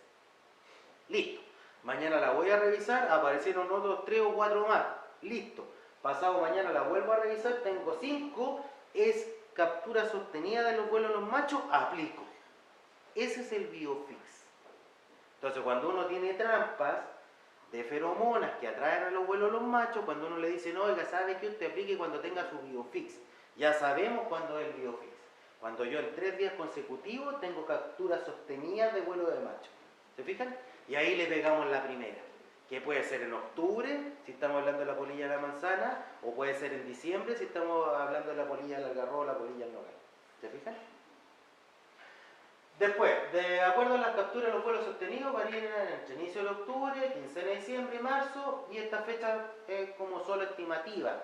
Listo. Mañana la voy a revisar, aparecieron otros 3 o 4 más. Listo. Pasado mañana la vuelvo a revisar, tengo 5. Es captura sostenida de los vuelos de los machos, aplico. Ese es el biofix. Entonces, cuando uno tiene trampas de feromonas que atraen a los vuelos de los machos, cuando uno le dice, no, oiga, ¿sabe que usted aplique cuando tenga su biofix? Ya sabemos cuándo es el biofix. Cuando yo en 3 días consecutivos tengo capturas sostenidas de vuelo de macho. ¿Se fijan? Y ahí le pegamos la primera. Que puede ser en octubre, si estamos hablando de la polilla de la manzana, o puede ser en diciembre, si estamos hablando de la polilla del algarrobo o la polilla del nogal. ¿Se fijan? Después, de acuerdo a las capturas de los vuelos sostenidos, varían entre inicio de octubre, quincena de diciembre y marzo, y esta fecha es como solo estimativa.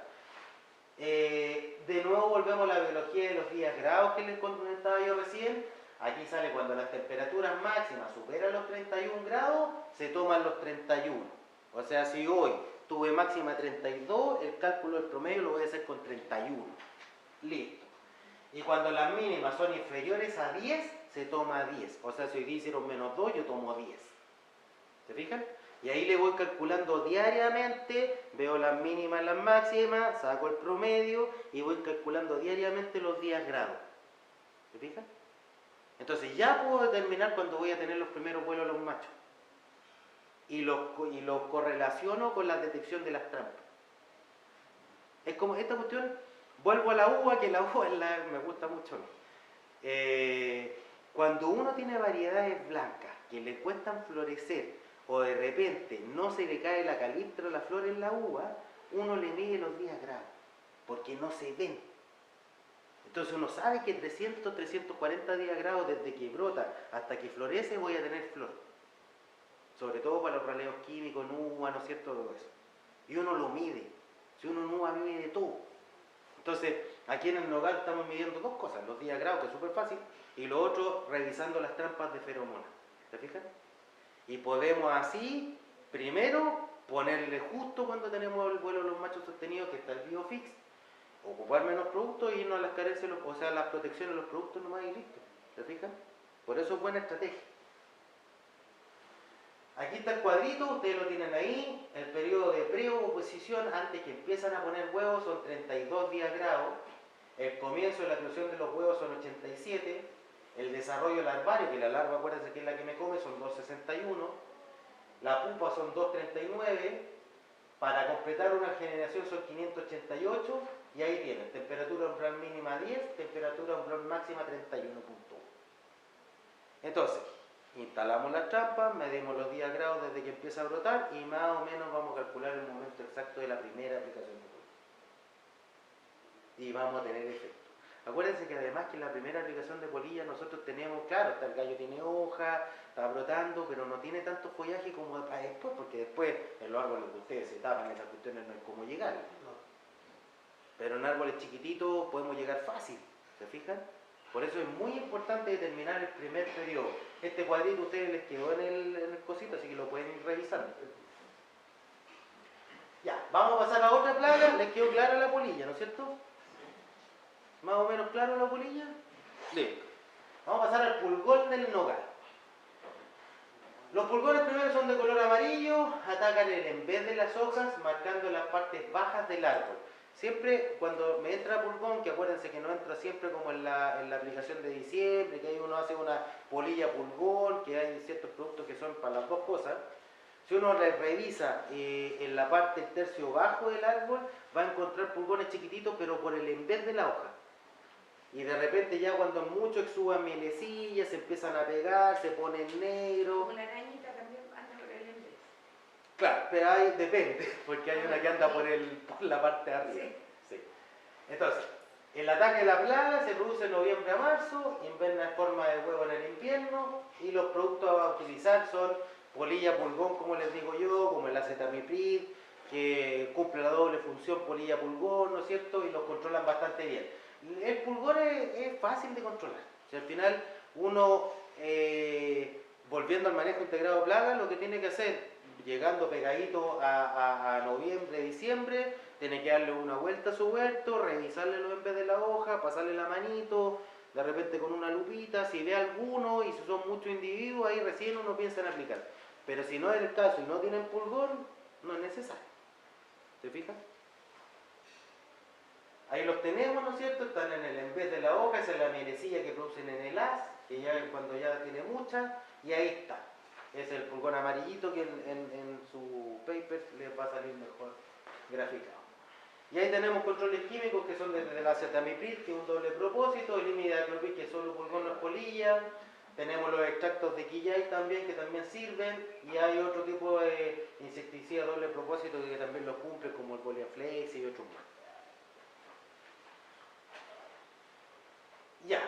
De nuevo volvemos a la biología de los días grados que les comentaba yo recién. Aquí sale cuando las temperaturas máximas superan los 31 grados, se toman los 31. O sea, si hoy tuve máxima 32, el cálculo del promedio lo voy a hacer con 31. Listo. Y cuando las mínimas son inferiores a 10, se toma 10. O sea, si hoy día hicieron menos 2, yo tomo 10. ¿Se fijan? Y ahí le voy calculando diariamente, veo las mínimas, las máximas, saco el promedio y voy calculando diariamente los días grados. ¿Se fijan? Entonces ya puedo determinar cuándo voy a tener los primeros vuelos de los machos. Y los correlaciono con la detección de las trampas. Es como esta cuestión, vuelvo a la uva, que la uva me gusta mucho a mí. Cuando uno tiene variedades blancas que le cuestan florecer o de repente no se le cae la calistra o la flor en la uva, uno le mide los días grados, porque no se ven. Entonces uno sabe que 300, 340 días grados desde que brota hasta que florece voy a tener flor. Sobre todo para los raleos químicos, en uva, ¿no es cierto? Todo eso. Y uno lo mide. Si uno en uva mide todo. Entonces, aquí en el nogal estamos midiendo 2 cosas, los días grados, que es súper fácil, y lo otro, revisando las trampas de feromonas. ¿Se fijan? Y podemos así, primero, ponerle justo cuando tenemos el vuelo de los machos sostenidos, que está el biofix, ocupar menos productos y irnos a las carencias, o sea, las protecciones de los productos nomás y listo. ¿Se fijan? Por eso es buena estrategia. Aquí está el cuadrito, ustedes lo tienen ahí, el periodo de preoposición antes que empiezan a poner huevos son 32 días grados, el comienzo de la eclosión de los huevos son 87, el desarrollo larvario, que la larva, acuérdense que es la que me come, son 261, la pupa son 239, para completar una generación son 588, y ahí tienen, temperatura umbral mínima 10, temperatura umbral máxima 31.1. Entonces, instalamos las trampas, medimos los días grados desde que empieza a brotar y más o menos vamos a calcular el momento exacto de la primera aplicación de polilla. Y vamos a tener efecto. Acuérdense que además que en la primera aplicación de polilla nosotros tenemos, claro, el gallo tiene hoja, está brotando, pero no tiene tanto follaje como para después, porque después en los árboles de ustedes se tapan esas cuestiones, no hay cómo llegar. Pero en árboles chiquititos podemos llegar fácil, ¿se fijan? Por eso es muy importante determinar el primer periodo. Este cuadrito a ustedes les quedó en el cosito, así que lo pueden ir revisando. Ya, vamos a pasar a otra plaga. ¿Les quedó clara la polilla, no es cierto? ¿Más o menos claro la polilla? Listo. Vamos a pasar al pulgón del nogal. Los pulgones primero son de color amarillo, atacan en vez de las hojas, marcando las partes bajas del árbol. Siempre cuando me entra pulgón, que acuérdense que no entra siempre como en la aplicación de diciembre, que ahí uno hace una polilla pulgón, que hay ciertos productos que son para las dos cosas, Si uno le revisa en la parte del tercio bajo del árbol, va a encontrar pulgones chiquititos, pero por el en vez de la hoja. Y de repente ya cuando mucho exudan mielecillas, se empiezan a pegar, se ponen negros. Como la arañita también anda por el embés. Claro, pero ahí depende, porque hay una que anda por la parte de arriba. Sí. Sí. Entonces, el ataque de la plaga se produce de noviembre a marzo, inverna en forma de huevo en el invierno, y los productos a utilizar son polilla pulgón, como les digo yo, como el acetamiprid, que cumple la doble función polilla pulgón, ¿no es cierto? Y los controlan bastante bien. El pulgón es fácil de controlar. O sea, al final uno, volviendo al manejo integrado de plagas, lo que tiene que hacer, llegando pegadito a noviembre, diciembre, tiene que darle una vuelta a su huerto, revisarle los embés de la hoja, pasarle la manito, de repente con una lupita, si ve alguno y si son muchos individuos, ahí recién uno piensa en aplicar. Pero si no es el caso y no tienen pulgón, no es necesario. ¿Se fijan? Ahí los tenemos, ¿no es cierto? Están en el embés de la hoja, esa es la mielecilla que producen en el haz, que ya cuando ya tiene mucha, y ahí está. Es el pulgón amarillito que en su paper les va a salir mejor graficado. Y ahí tenemos controles químicos que son desde el acetamiprid, que es un doble propósito, el imidacloprid, que es solo pulgón, no es polilla. Tenemos los extractos de quillay también, que también sirven, y hay otro tipo de insecticida doble propósito que también los cumple, como el Poliaflex y otros más. Ya,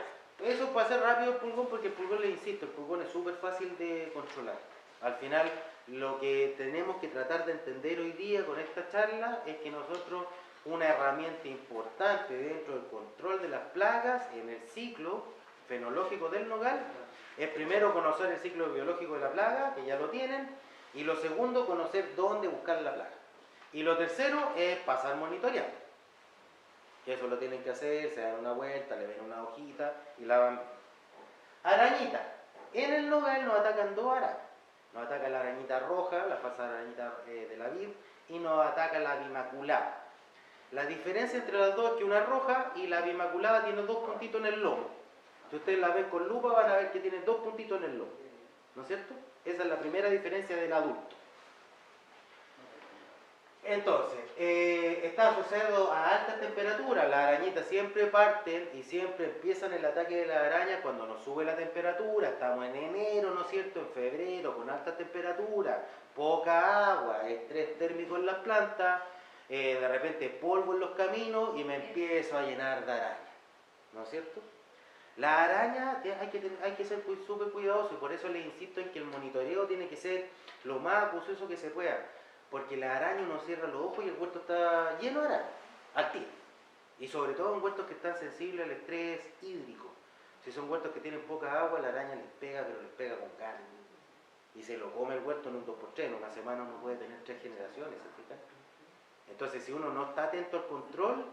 eso para hacer rápido el pulgón, porque el pulgón, les insisto, el pulgón es súper fácil de controlar. Al final, lo que tenemos que tratar de entender hoy día con esta charla es que nosotros, una herramienta importante dentro del control de las plagas en el ciclo fenológico del nogal, es primero conocer el ciclo biológico de la plaga, que ya lo tienen, y lo segundo, conocer dónde buscar la plaga. Y lo tercero es pasar monitoreando. Que eso lo tienen que hacer, se dan una vuelta, le ven una hojita y la van. Arañita. En el nogal nos atacan dos arañas. Nos ataca la arañita roja, la falsa arañita de la vid, y nos ataca la bimaculada. La diferencia entre las dos es que una es roja y la bimaculada tiene dos puntitos en el lomo. Si ustedes la ven con lupa van a ver que tiene dos puntitos en el lomo. ¿No es cierto? Esa es la primera diferencia del adulto. Entonces, está asociado a altas temperaturas. Las arañitas siempre parten y siempre empiezan el ataque de las arañas cuando nos sube la temperatura. Estamos en enero, ¿no es cierto? En febrero, con altas temperaturas, poca agua, estrés térmico en las plantas, de repente polvo en los caminos y me empiezo a llenar de arañas. ¿No es cierto? La araña hay que ser súper cuidadoso y por eso les insisto en que el monitoreo tiene que ser lo más acucioso que se pueda. Porque la araña uno cierra los ojos y el huerto está lleno de araña, al tiro. Y sobre todo en huertos que están sensibles al estrés hídrico. Si son huertos que tienen poca agua, la araña les pega, pero les pega con ganas. Y se lo come el huerto en un 2x3, en una semana uno puede tener 3 generaciones, ¿se fijan? Entonces si uno no está atento al control,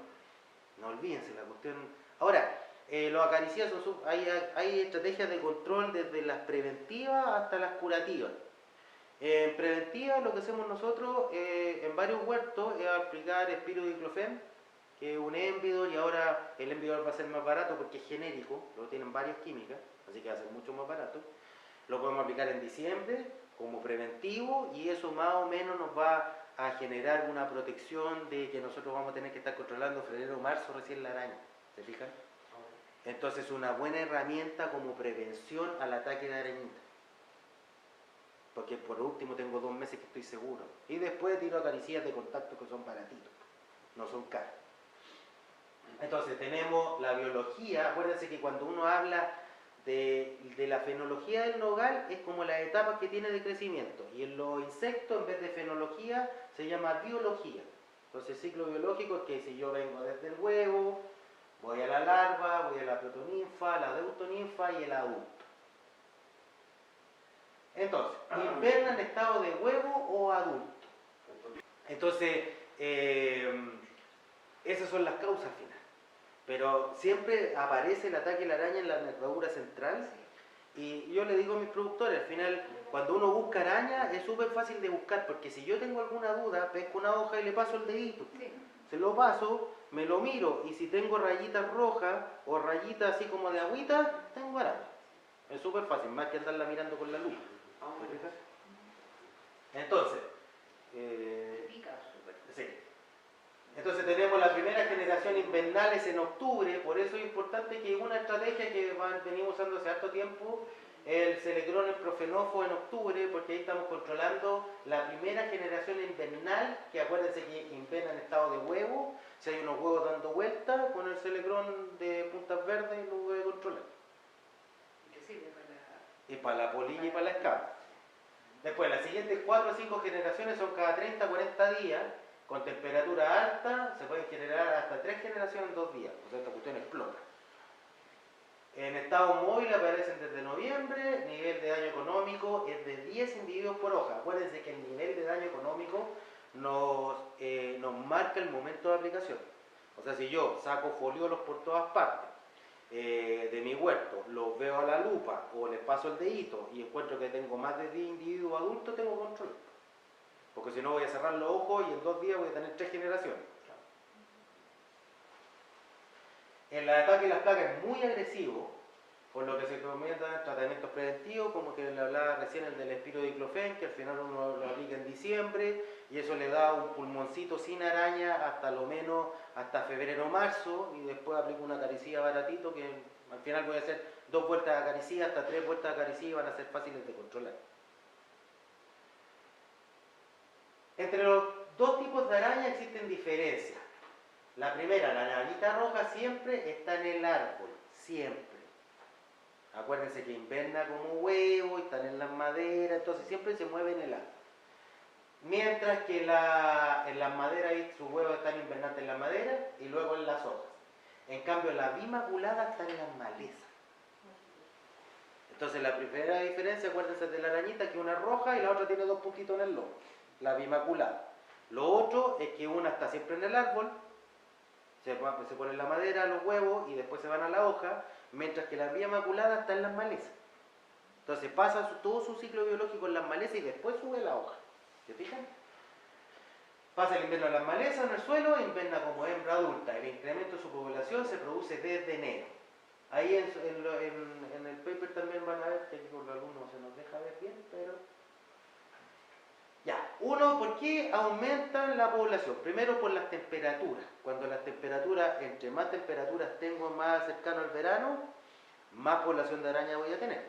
no olvídense la cuestión. Ahora, los acaricidas hay estrategias de control desde las preventivas hasta las curativas. En preventiva lo que hacemos nosotros en varios huertos es aplicar espirodiclofen, que es un Envidor, y ahora el Envidor va a ser más barato porque es genérico, lo tienen varias químicas, así que va a ser mucho más barato. Lo podemos aplicar en diciembre como preventivo y eso más o menos nos va a generar una protección de que nosotros vamos a tener que estar controlando febrero o marzo recién la araña, ¿se fijan? Entonces una buena herramienta como prevención al ataque de arañita. Porque por último tengo 2 meses que estoy seguro. Y después tiro acaricidas de contacto que son baratitos, no son caros. Entonces tenemos la biología. Acuérdense que cuando uno habla de la fenología del nogal es como las etapas que tiene de crecimiento. Y en los insectos, en vez de fenología, se llama biología. Entonces el ciclo biológico es que si yo vengo desde el huevo, voy a la larva, voy a la protoninfa, la deutoninfa y el adulto. Entonces, inverna en estado de huevo o adulto. Entonces, esas son las causas finales. Pero siempre aparece el ataque de la araña en la nervadura central. Y yo le digo a mis productores, al final, cuando uno busca araña, es súper fácil de buscar. Porque si yo tengo alguna duda, pesco una hoja y le paso el dedito. Sí. Se lo paso, me lo miro. Y si tengo rayitas rojas o rayitas así como de agüita, tengo araña. Es súper fácil, más que andarla mirando con la lupa. Entonces, Pica, súper. sí. Entonces tenemos la primera generación invernales en octubre, por eso es importante que una estrategia que venimos usando hace harto tiempo, el Selecron, el Profenofo en octubre, porque ahí estamos controlando la primera generación invernal, que acuérdense que inverna en estado de huevo, si hay unos huevos dando vuelta, con el Selecron de puntas verdes lo voy a controlar. Que sirve para Y para la polilla y para la escama. Después, las siguientes 4 o 5 generaciones son cada 30 40 días, con temperatura alta, se pueden generar hasta 3 generaciones en 2 días, o sea, esta cuestión explota. En estado móvil aparecen desde noviembre, nivel de daño económico es de 10 individuos por hoja. Acuérdense que el nivel de daño económico nos marca el momento de aplicación. O sea, si yo saco foliolos por todas partes de mi huerto, los veo a la lupa o les paso el dedito y encuentro que tengo más de 10 individuos adultos, tengo control. Porque si no voy a cerrar los ojos y en 2 días voy a tener 3 generaciones. El ataque de las plagas es muy agresivo, por lo que se recomiendan tratamientos preventivos, como que le hablaba recién el del espirodiclofen, que al final uno lo aplica en diciembre, y eso le da un pulmoncito sin araña hasta lo menos hasta febrero o marzo, y después aplico una acaricida baratito, que al final voy a hacer 2 vueltas de acaricida, hasta 3 vueltas de acaricida, y van a ser fáciles de controlar. Entre los 2 tipos de araña existen diferencias. La primera, la arañita roja, siempre está en el árbol, siempre. Acuérdense que inverna como huevo, están en las maderas, entonces siempre se mueve en el árbol. Mientras que en las maderas sus huevos están invernantes en la madera y luego en las hojas. En cambio, la bimaculada está en las malezas. Entonces la primera diferencia, acuérdense de la arañita, que una es roja y la otra tiene 2 puntitos en el lomo, la bimaculada. Lo otro es que una está siempre en el árbol, se pone en la madera, los huevos, y después se van a la hoja, mientras que la bimaculada está en las malezas. Entonces pasa todo su ciclo biológico en las malezas y después sube a la hoja. ¿Se fijan? Pasa el invierno en las malezas, en el suelo, inverna como hembra adulta. El incremento de su población se produce desde enero. Ahí en el paper también van a ver, que aquí por los alumnos se nos deja ver bien, pero... Ya, ¿por qué aumentan la población? Primero por las temperaturas. Cuando las temperaturas, entre más temperaturas tengo más cercano al verano, más población de araña voy a tener.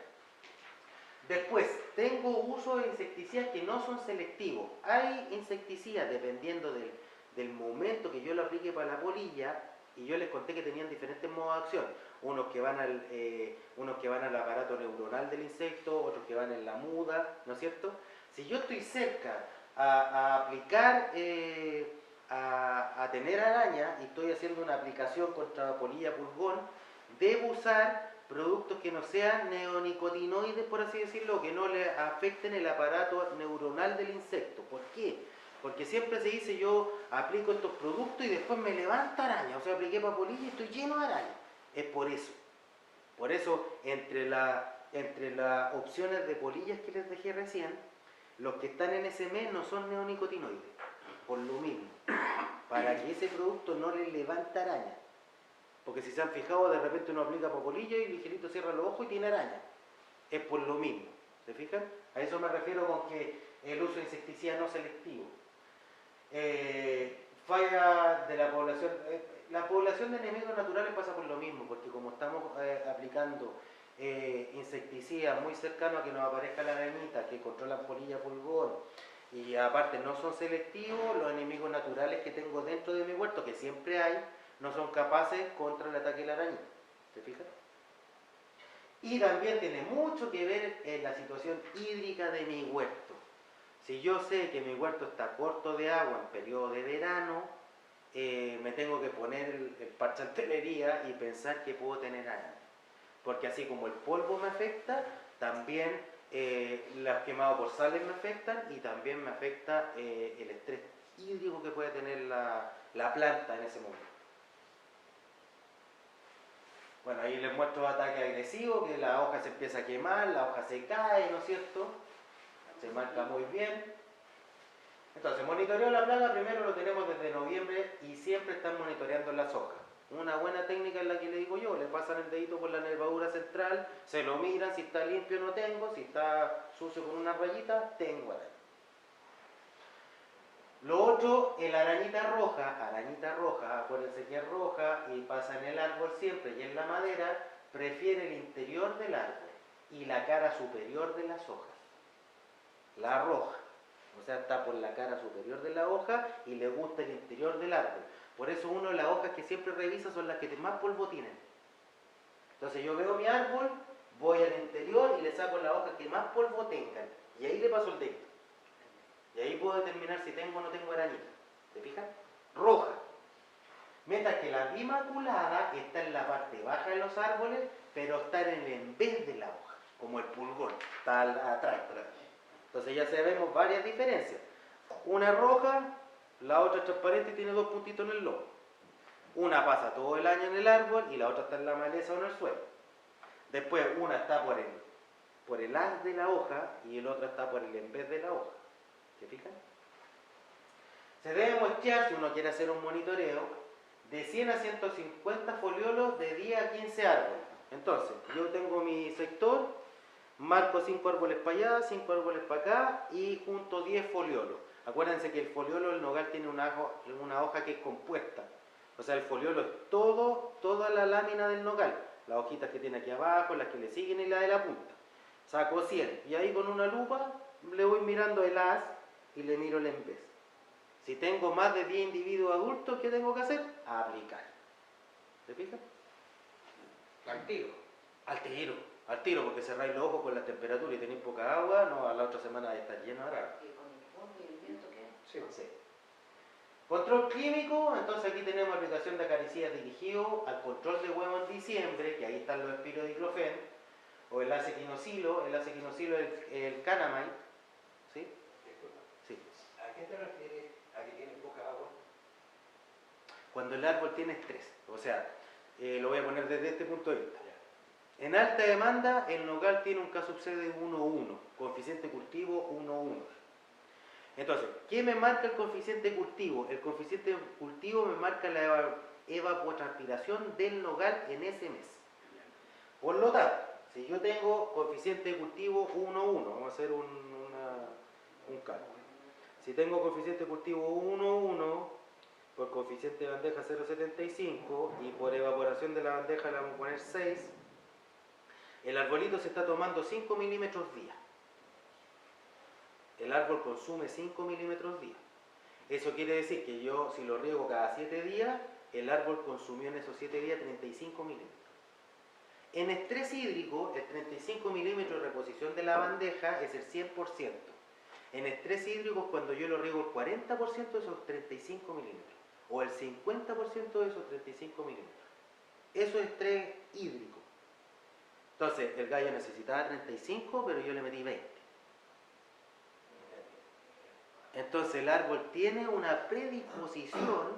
Después, tengo uso de insecticidas que no son selectivos. Hay insecticidas, dependiendo del momento que yo lo aplique para la polilla, y yo les conté que tenían diferentes modos de acción. Unos que van al aparato neuronal del insecto, otros que van en la muda, ¿no es cierto? Si yo estoy cerca a aplicar, a tener araña, y estoy haciendo una aplicación contra polilla pulgón, debo usar productos que no sean neonicotinoides, por así decirlo, que no le afecten el aparato neuronal del insecto. ¿Por qué? Porque siempre se dice, yo aplico estos productos y después me levanta araña. O sea, apliqué para polilla y estoy lleno de araña. Es por eso. Por eso, entre las opciones de polillas que les dejé recién, los que están en ese mes no son neonicotinoides. Por lo mismo. Para que ese producto no le levante araña. Porque si se han fijado, de repente uno aplica para polilla y ligerito cierra los ojos y tiene araña. Es por lo mismo. ¿Se fijan? A eso me refiero con que el uso de insecticida no selectivo. Falla de la población. La población de enemigos naturales pasa por lo mismo, porque como estamos aplicando insecticidas muy cercanos a que nos aparezca la arañita, que controlan polilla pulgón, y aparte no son selectivos, los enemigos naturales que tengo dentro de mi huerto, que siempre hay, no son capaces contra el ataque de la arañita. ¿Se fijan? Y también tiene mucho que ver en la situación hídrica de mi huerto. Si yo sé que mi huerto está corto de agua en periodo de verano, me tengo que poner el parche de antelería y pensar que puedo tener araña. Porque así como el polvo me afecta, también las quemados por sales me afectan, y también me afecta el estrés hídrico que puede tener la planta en ese momento. Bueno, ahí les muestro ataque agresivo, que la hoja se empieza a quemar, la hoja se cae, ¿no es cierto? Se marca muy bien. Entonces, monitoreo la plaga, primero lo tenemos desde noviembre y siempre están monitoreando las hojas. Una buena técnica es la que le digo yo, le pasan el dedito por la nervadura central, se lo miran, si está limpio no tengo, si está sucio con una rayita, tengo araña. Lo otro, el arañita roja, acuérdense que es roja y pasa en el árbol siempre y en la madera, prefiere el interior del árbol y la cara superior de las hojas. La roja, o sea, está por la cara superior de la hoja y le gusta el interior del árbol. Por eso una de las hojas que siempre revisa son las que más polvo tienen. Entonces yo veo mi árbol, voy al interior y le saco las hojas que más polvo tengan. Y ahí le paso el dedo. Y ahí puedo determinar si tengo o no tengo arañita. ¿Te fijas? Roja. Mientras que la bimaculada está en la parte baja de los árboles, pero está en el en vez de la hoja, como el pulgón, está atrás. Entonces ya sabemos varias diferencias. Una es roja, la otra es transparente y tiene dos puntitos en el lomo. Una pasa todo el año en el árbol y la otra está en la maleza o en el suelo. Después una está por el haz de la hoja y el otro está por el en vez de la hoja. ¿Se fijan? Se debe muestrear, si uno quiere hacer un monitoreo, de 100 a 150 foliolos de 10 a 15 árboles. Entonces, yo tengo mi sector, marco 5 árboles para allá, 5 árboles para acá y junto 10 foliolos. Acuérdense que el foliolo del nogal tiene una hoja que es compuesta. O sea, el foliolo es toda la lámina del nogal. Las hojitas que tiene aquí abajo, las que le siguen y la de la punta. Saco 100 y ahí con una lupa le voy mirando el haz y le miro el en vez. Si tengo más de 10 individuos adultos, ¿qué tengo que hacer? Aplicar. ¿Se fijan? Al tiro. Al tiro, porque cerráis los ojos con la temperatura y tenéis poca agua, no, a la otra semana va a estar lleno de agua. ¿Y con el polvo y el viento qué? Sí. Sí. Control clínico, entonces aquí tenemos aplicación de acaricidas dirigido al control de huevo en diciembre, que ahí están los espirodiclofen, o el acequinocilo es el canamide, ¿sí? Disculpa. Sí. ¿A qué te refieres a que tiene poca agua? Cuando el árbol tiene estrés, o sea, lo voy a poner desde este punto de vista. En alta demanda, el nogal tiene un K/C de 1,1, coeficiente cultivo 1,1. Entonces, ¿qué me marca el coeficiente cultivo? El coeficiente cultivo me marca la evapotranspiración del nogal en ese mes. Por lo tanto, si yo tengo coeficiente cultivo 1,1, vamos a hacer un cálculo. Si tengo coeficiente cultivo 1,1 por coeficiente de bandeja 0,75 y por evaporación de la bandeja le vamos a poner 6, el arbolito se está tomando 5 milímetros día. El árbol consume 5 milímetros día. Eso quiere decir que yo, si lo riego cada 7 días, el árbol consumió en esos 7 días 35 milímetros. En estrés hídrico, el 35 milímetros de reposición de la bandeja es el 100%. En estrés hídrico es cuando yo lo riego el 40% de esos 35 milímetros, o el 50% de esos 35 milímetros. Eso es estrés hídrico. Entonces, el gallo necesitaba 35, pero yo le metí 20. Entonces el árbol tiene una predisposición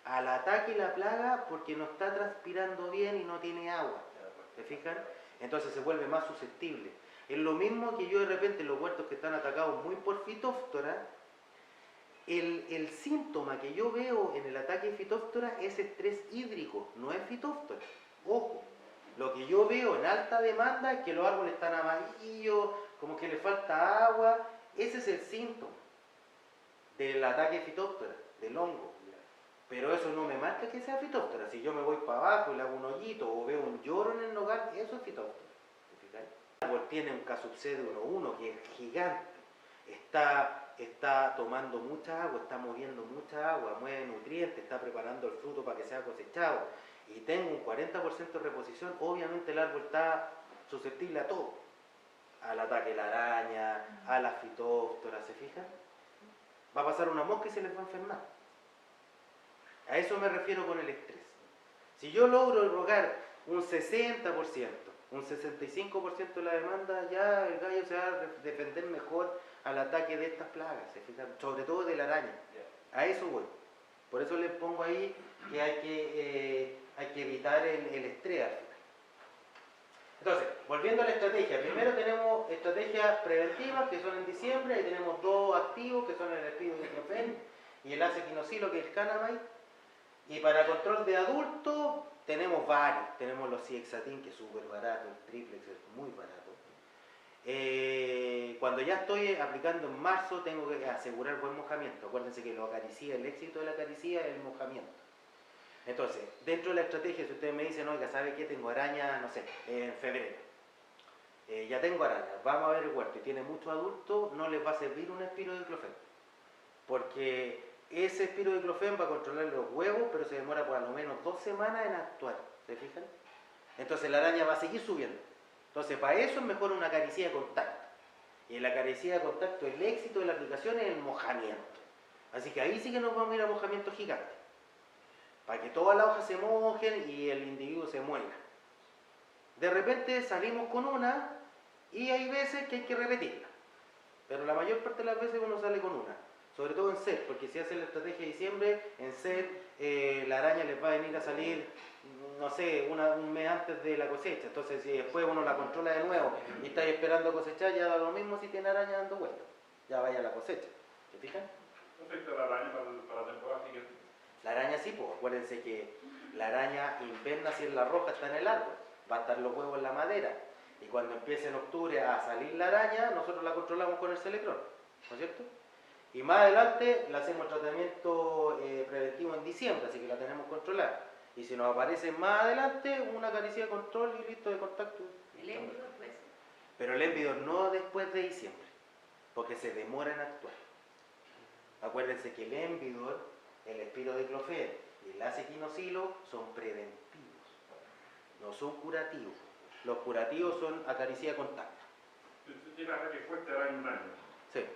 al ataque y la plaga porque no está transpirando bien y no tiene agua. ¿Se fijan? Entonces se vuelve más susceptible. Es lo mismo que yo de repente en los huertos que están atacados muy por fitóftora, el síntoma que yo veo en el ataque de fitóftora es estrés hídrico, no es fitóftora. Ojo, lo que yo veo en alta demanda es que los árboles están amarillos, como que le falta agua, ese es el síntoma del ataque de fitóftora, del hongo. Pero eso no me marca que sea fitóftora. Si yo me voy para abajo y le hago un hoyito o veo un lloro en el nogal, eso es fitóftora. El árbol tiene un K/C de 1,1 que es gigante. Está tomando mucha agua, está moviendo mucha agua, mueve nutrientes, está preparando el fruto para que sea cosechado. Y tengo un 40% de reposición, obviamente el árbol está susceptible a todo. Al ataque de la araña, a las fitóftoras, ¿se fijan? Va a pasar una mosca y se les va a enfermar. A eso me refiero con el estrés. Si yo logro rogar un 60%, un 65% de la demanda, ya el gallo se va a defender mejor al ataque de estas plagas, ¿se fijan? Sobre todo de la araña. A eso voy. Por eso les pongo ahí que hay que evitar el estrés al final. Entonces, volviendo a la estrategia, primero tenemos estrategias preventivas que son en diciembre, ahí tenemos dos activos que son el espirodiclofen y el acequinocilo que es el canamide. Y para control de adultos tenemos varios, tenemos los Ciexatin que es súper barato, el triplex es muy barato. cuando ya estoy aplicando en marzo, tengo que asegurar buen mojamiento. Acuérdense que lo acaricía, el éxito de la acaricía es el mojamiento. Entonces, dentro de la estrategia, si ustedes me dicen, oiga, ¿sabe qué? Tengo araña, no sé, en febrero. Ya tengo araña, vamos a ver el huerto y tiene muchos adultos, no les va a servir un espirodiclofén. Porque ese espirodiclofén va a controlar los huevos, pero se demora por lo menos 2 semanas en actuar. ¿Se fijan? Entonces la araña va a seguir subiendo. Entonces, para eso es mejor una acaricía de contacto. Y en la acaricía de contacto, el éxito de la aplicación es el mojamiento. Así que ahí sí que nos vamos a ir a mojamiento gigante. Para que todas las hojas se mojen y el individuo se muera. De repente salimos con una y hay veces que hay que repetirla. Pero la mayor parte de las veces uno sale con una. Sobre todo en set, porque si hacen la estrategia de diciembre, en set la araña les va a venir a salir, no sé, un mes antes de la cosecha. Entonces si después uno la controla de nuevo y está esperando cosechar, ya da lo mismo si tiene araña dando vueltas. Ya vaya a la cosecha. ¿Se fijan? ¿No afecta la araña para la temporada siguiente? La araña sí, pues acuérdense que la araña inverna si en la roja está en el árbol, va a estar los huevos en la madera. Y cuando empiece en octubre a salir la araña, nosotros la controlamos con el Selecron, ¿no es cierto? Y más adelante le hacemos tratamiento preventivo en diciembre, así que la tenemos controlada. Y si nos aparece más adelante, una acaricia de control y listo de contacto. El émbolo, pues. Pero el Envidor no después de diciembre, porque se demora en actuar. Acuérdense que el Envidor, el espirodiclofén y el acequinocilo son preventivos, no son curativos. Los curativos son acaricía de contacto. Si usted tiene araña que fuerte araña un año, Sí.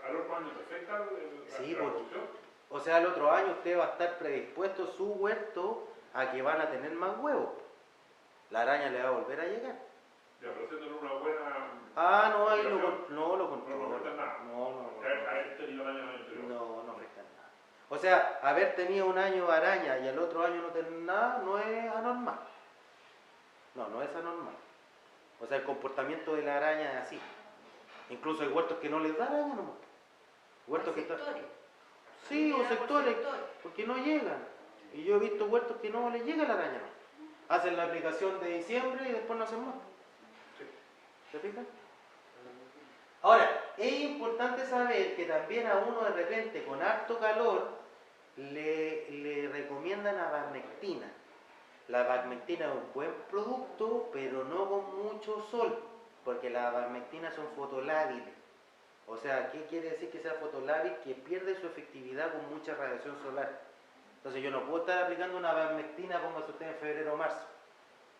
¿al otro año te afecta la Sí, producción? O sea, el otro año usted va a estar predispuesto su huerto a que van a tener más huevos. La araña le va a volver a llegar. Ya, pero haciéndole una buena... Ah, no, ahí aplicación, no lo controla. no afecta nada. No. Haber tenido araña el año anterior. No afecta nada. O sea, haber tenido un año araña y el otro año no tener nada no es anormal. No es anormal. O sea, el comportamiento de la araña es así. Incluso hay huertos que no les da araña nomás. Huertos que están... Sectores. Sí, o Por sectores, porque no llegan. Y yo he visto huertos que no les llega la araña. ¿No? Hacen la aplicación de diciembre y después no hacen más. ¿Se fijan? Ahora, es importante saber que también a uno de repente con harto calor le recomiendan abamectina. La abamectina es un buen producto, pero no con mucho sol, porque las abamectinas son fotolábiles. O sea, ¿qué quiere decir que sea fotolábil? Que pierde su efectividad con mucha radiación solar. Entonces yo no puedo estar aplicando una abamectina, póngase usted en febrero o marzo.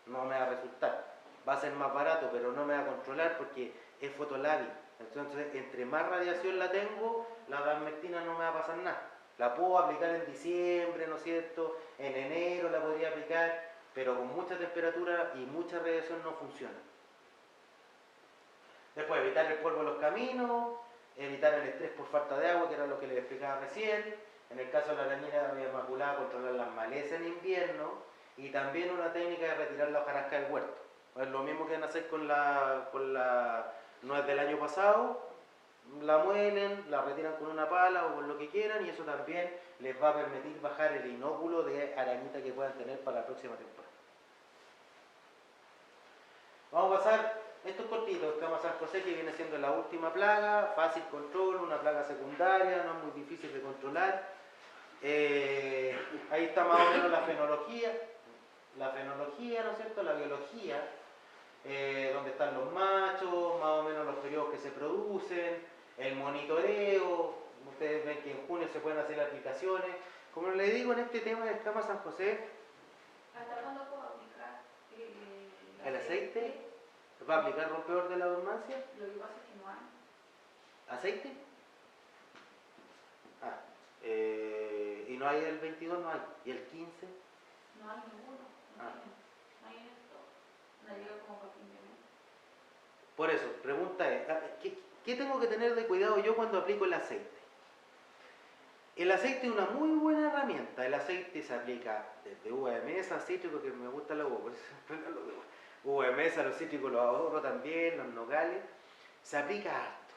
No me va a resultar. Va a ser más barato, pero no me va a controlar porque es fotolábil. Entonces, entre más radiación la tengo, la abamectina no me va a pasar nada. La puedo aplicar en diciembre, ¿no es cierto? En enero la podría aplicar, pero con mucha temperatura y mucha radiación no funciona. Después, evitar el polvo en los caminos, evitar el estrés por falta de agua, que era lo que les explicaba recién. En el caso de la arañita inmaculada, controlar las malezas en invierno. Y también una técnica de retirar la hojarasca del huerto. Es lo mismo que van a hacer con la nuez del año pasado. La muelen, la retiran con una pala o con lo que quieran y eso también les va a permitir bajar el inóculo de arañita que puedan tener para la próxima temporada. Vamos a pasar, estos cortitos, escama San José, que viene siendo la última plaga, fácil control, una plaga secundaria, no es muy difícil de controlar. Ahí está más o menos la fenología, ¿no es cierto? La biología, donde están los machos, más o menos los periodos que se producen, el monitoreo. Ustedes ven que en junio se pueden hacer aplicaciones. Como les digo, en este tema de escama San José, ¿Hasta cuándo puedo aplicar el aceite, ¿va a aplicar rompedor de la dormancia? Lo que pasa es que no hay. ¿Aceite? Y no hay el 22, no hay. ¿Y el 15? No hay ninguno. No Ah. hay, no hay esto. No llega como para fin de mes. Por eso, pregunta es, ¿qué tengo que tener de cuidado yo cuando aplico el aceite? El aceite es una muy buena herramienta. El aceite se aplica desde uva de mesa, cítrico, que me gusta la uva, por eso siempre hablo de uva. Uva de mesa, los cítricos los ahorro también, los nogales. Se aplica harto.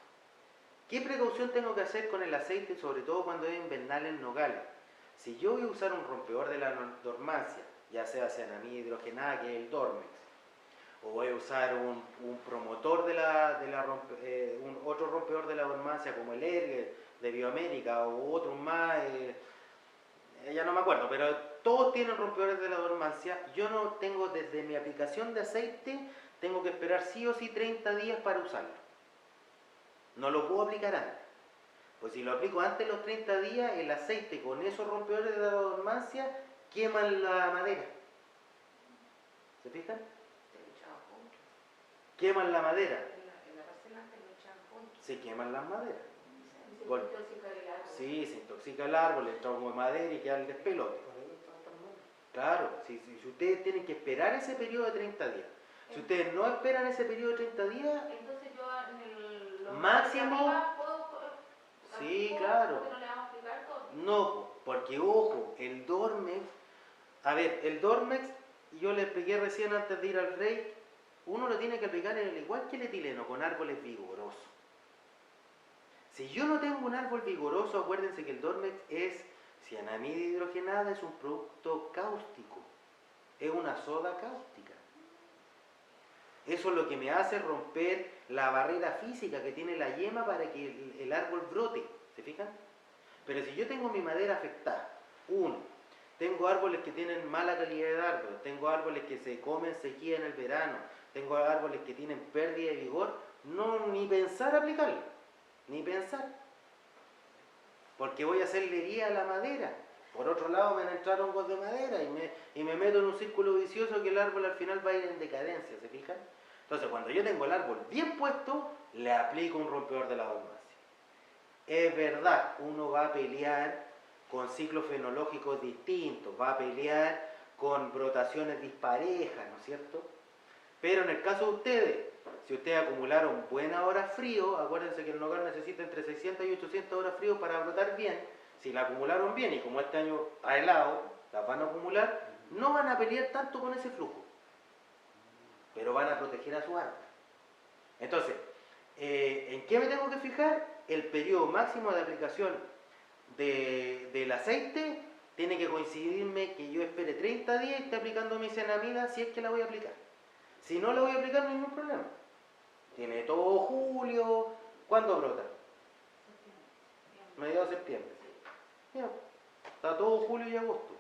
¿Qué precaución tengo que hacer con el aceite, sobre todo cuando es invernal en nogales? Si yo voy a usar un rompedor de la dormancia, ya sea cianamida hidrogenada, que es el Dormex, o voy a usar un promotor de la otro rompedor de la dormancia como el Erger de Bioamérica o otros más, ya no me acuerdo, pero todos tienen rompedores de la dormancia. Yo no tengo, desde mi aplicación de aceite, tengo que esperar sí o sí 30 días para usarlo. No lo puedo aplicar antes. Pues si lo aplico antes de los 30 días, el aceite con esos rompedores de la dormancia queman la madera. ¿Se fijan? Te lo echaban juntos. Queman la madera. En la parcela te lo echaban juntos. Se queman las maderas. Y se Por- intoxica el árbol. Sí, se intoxica el árbol, entra humo de madera y queda el despelote. Por ahí está todo el mundo. Claro, si ustedes tienen que esperar ese periodo de 30 días. Si ustedes no esperan ese periodo de 30 días, Entonces yo en los Máximo. arriba puedo, sí, claro. porque no le vamos a aplicar todo. No, porque ojo, el Dormex, a ver, el Dormex, yo le expliqué recién antes de ir al rey, uno lo tiene que aplicar igual que el etileno, con árboles vigorosos. Si yo no tengo un árbol vigoroso, acuérdense que el Dormex es cianamida hidrogenada, es un producto cáustico, es una soda cáustica. Eso es lo que me hace romper la barrera física que tiene la yema para que el árbol brote, ¿se fijan? Pero si yo tengo mi madera afectada, uno, tengo árboles que tienen mala calidad de árbol, tengo árboles que se comen sequía en el verano, tengo árboles que tienen pérdida de vigor, no, ni pensar aplicarlo, ni pensar. Porque voy a hacerle herida a la madera. Por otro lado me van a entrar hongos de madera y me meto en un círculo vicioso que el árbol al final va a ir en decadencia, ¿se fijan? Entonces cuando yo tengo el árbol bien puesto, le aplico un rompedor de la dormancia. Es verdad, uno va a pelear con ciclos fenológicos distintos, va a pelear con brotaciones disparejas, ¿no es cierto? Pero en el caso de ustedes, si ustedes acumularon buenas horas frío, acuérdense que el nogal necesita entre 600 y 800 horas frío para brotar bien. Si la acumularon bien y como este año está helado, las van a acumular, no van a pelear tanto con ese flujo, pero van a proteger a su árbol. Entonces, ¿en qué me tengo que fijar? El periodo máximo de aplicación del aceite tiene que coincidirme que yo espere 30 días y esté aplicando mi cianamida si es que la voy a aplicar. Si no la voy a aplicar, no hay ningún problema. Tiene todo julio. ¿Cuándo brota? Mediados de septiembre. Ya, está todo julio y agosto.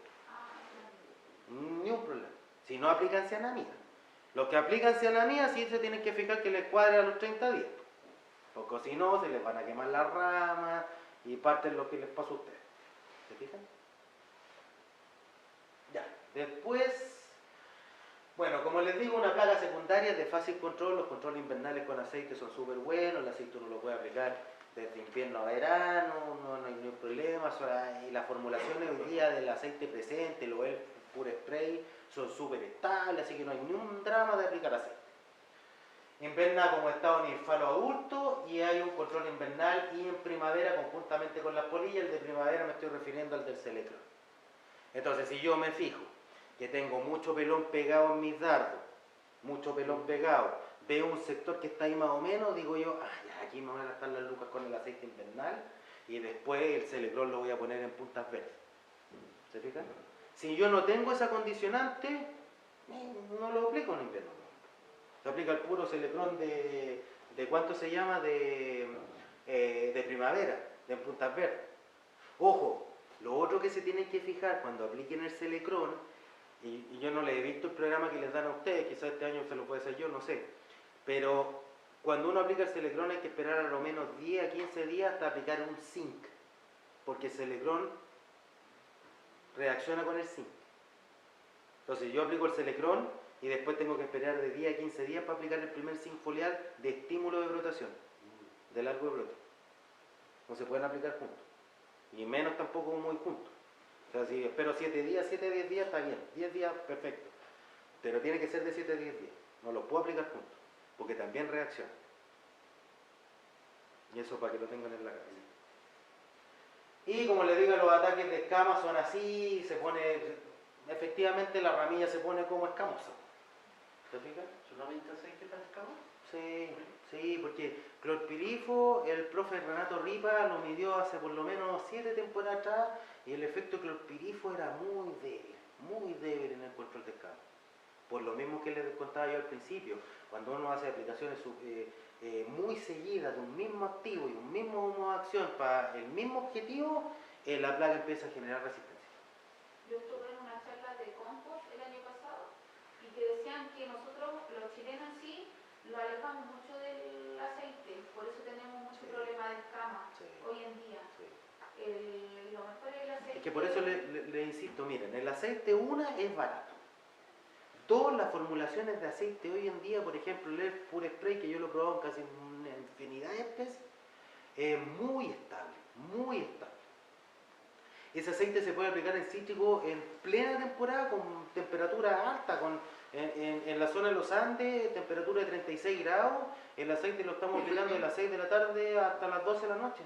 Ni un problema. Si no aplican cianamida. Los que aplican cianamida sí se tienen que fijar que les cuadre a los 30 días. Porque si no, se les van a quemar las ramas y parte de lo que les pasa a ustedes. ¿Se fijan? Ya. Después, bueno, como les digo, una plaga secundaria es de fácil control. Los controles invernales con aceite son súper buenos. El aceite uno lo puede aplicar desde invierno a verano, no hay ningún problema. Y las formulaciones hoy día del aceite presente, el Oil Pure Spray, son súper estables, así que no hay ningún drama de aplicar aceite. Inverna como estado ninfalo adulto y hay un control invernal y en primavera conjuntamente con las polillas. El de primavera me estoy refiriendo al del Selecron. Entonces, si yo me fijo que tengo mucho pelón pegado en mis dardos, mucho pelón pegado, veo un sector que está ahí más o menos, digo yo, ya aquí me van a gastar las lucas con el aceite invernal y después el Selecron lo voy a poner en puntas verdes. ¿Se fijan? Si yo no tengo esa condicionante, no lo aplico en invierno. Se aplica el puro Selecron de ¿cuánto se llama? De primavera, de puntas verdes. Ojo, lo otro que se tienen que fijar cuando apliquen el Selecron, y yo no les he visto el programa que les dan a ustedes, quizás este año se lo puede hacer yo, no sé, pero cuando uno aplica el Selecron hay que esperar a lo menos 10 a 15 días hasta aplicar un zinc, porque el Selecron reacciona con el zinc. Entonces yo aplico el Selecron y después tengo que esperar de 10 a 15 días para aplicar el primer zinc foliar de estímulo de brotación, de largo de brote. No se pueden aplicar juntos, ni menos tampoco muy juntos. O sea, si espero 7 días, 7 a 10 días está bien, 10 días perfecto, pero tiene que ser de 7 a 10 días, no los puedo aplicar juntos, porque también reacciona. Y eso para que lo tengan en la cabeza. Y como les digo, los ataques de escamas son así, se pone, efectivamente la ramilla se pone como escamosa. ¿Se fijan? ¿Solamente aceite para escama? Sí, porque clorpirifo, el profe Renato Ripa lo midió hace por lo menos 7 temporadas atrás y el efecto clorpirifo era muy débil en el control de escamas. Por lo mismo que les contaba yo al principio, cuando uno hace aplicaciones muy seguidas de un mismo activo y un mismo modo de acción para el mismo objetivo, la plaga empieza a generar resistencia. Yo estuve en una charla de compost el año pasado y que decían que nosotros, los chilenos en sí, lo alejamos mucho del aceite, por eso tenemos mucho Sí. problema de escamas Sí. hoy en día. Sí. Lo mejor es el aceite. Es que por eso le insisto, miren, el aceite es barato. Todas las formulaciones de aceite hoy en día, por ejemplo, el Pure Spray, que yo lo he probado en casi una infinidad de especies, es muy estable, muy estable. Ese aceite se puede aplicar en cítrico en plena temporada con temperatura alta, en la zona de los Andes, temperatura de 36 grados, el aceite lo estamos aplicando de las 6 de la tarde hasta las 12 de la noche.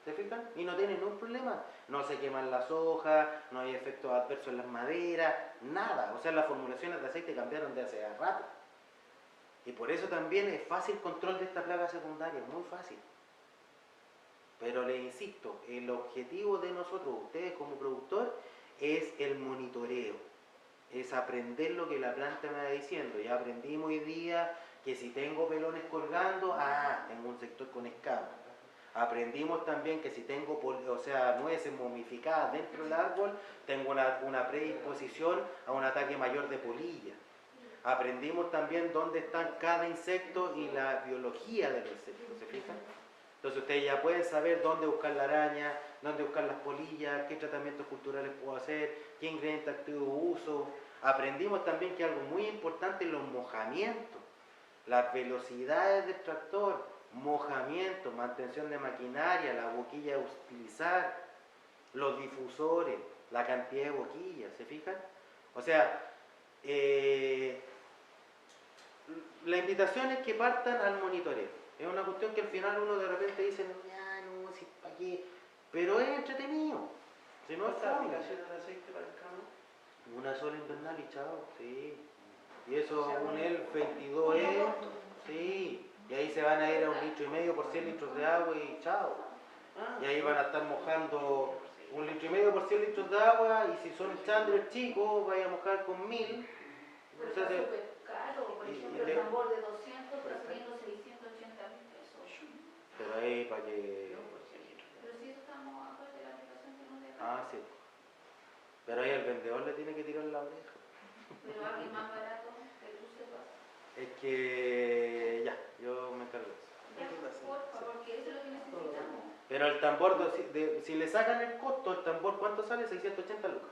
¿Se fijan? Y no tiene ningún problema. No se queman las hojas, no hay efectos adversos en las maderas, nada. O sea, las formulaciones de aceite cambiaron de hace rato. Y por eso también es fácil control de esta plaga secundaria, muy fácil. Pero les insisto, el objetivo de nosotros, ustedes como productor, es el monitoreo. Es aprender lo que la planta me va diciendo. Ya aprendimos hoy día que si tengo pelones colgando, tengo un sector con escamas. Aprendimos también que si tengo nueces momificadas dentro del árbol, tengo una predisposición a un ataque mayor de polilla. Aprendimos también dónde están cada insecto y la biología del insecto, ¿se fijan? Entonces ustedes ya pueden saber dónde buscar la araña, dónde buscar las polillas, qué tratamientos culturales puedo hacer, qué ingredientes activos uso. Aprendimos también que algo muy importante es los mojamientos, las velocidades del tractor, mojamiento, mantención de maquinaria, la boquilla a utilizar, los difusores, la cantidad de boquillas, ¿se fijan? O sea, la invitación es que partan al monitoreo. Es una cuestión que al final uno de repente dice, no, si para qué, pero es entretenido. Si no es ¿Cuántas fácil. aplicaciones de aceite para el campo? Una sola invernal y chao, sí. Y eso un EL 22E, sí. Y ahí se van a ir a 1,5 litros por 100 litros de agua y chao. Y ahí van a estar mojando 1,5 litros por 100 litros de agua, y si son chandlers chicos, vaya a mojar con 1000. Pero O sea, está súper caro, por y- ejemplo, y el le- tambor de 200 está saliendo 680.000 pesos. Pero ahí para que... Pero si eso estamos aparte de la aplicación que nos deja. Sí. Pero ahí el vendedor le tiene que tirar la oreja. Pero alguien más barato que tú sepas. Es que ya, yo me encargo de eso. Ya, por favor, porque eso es lo que necesitamos. Pero el tambor, si le sacan el costo, el tambor, ¿cuánto sale? 680 lucas.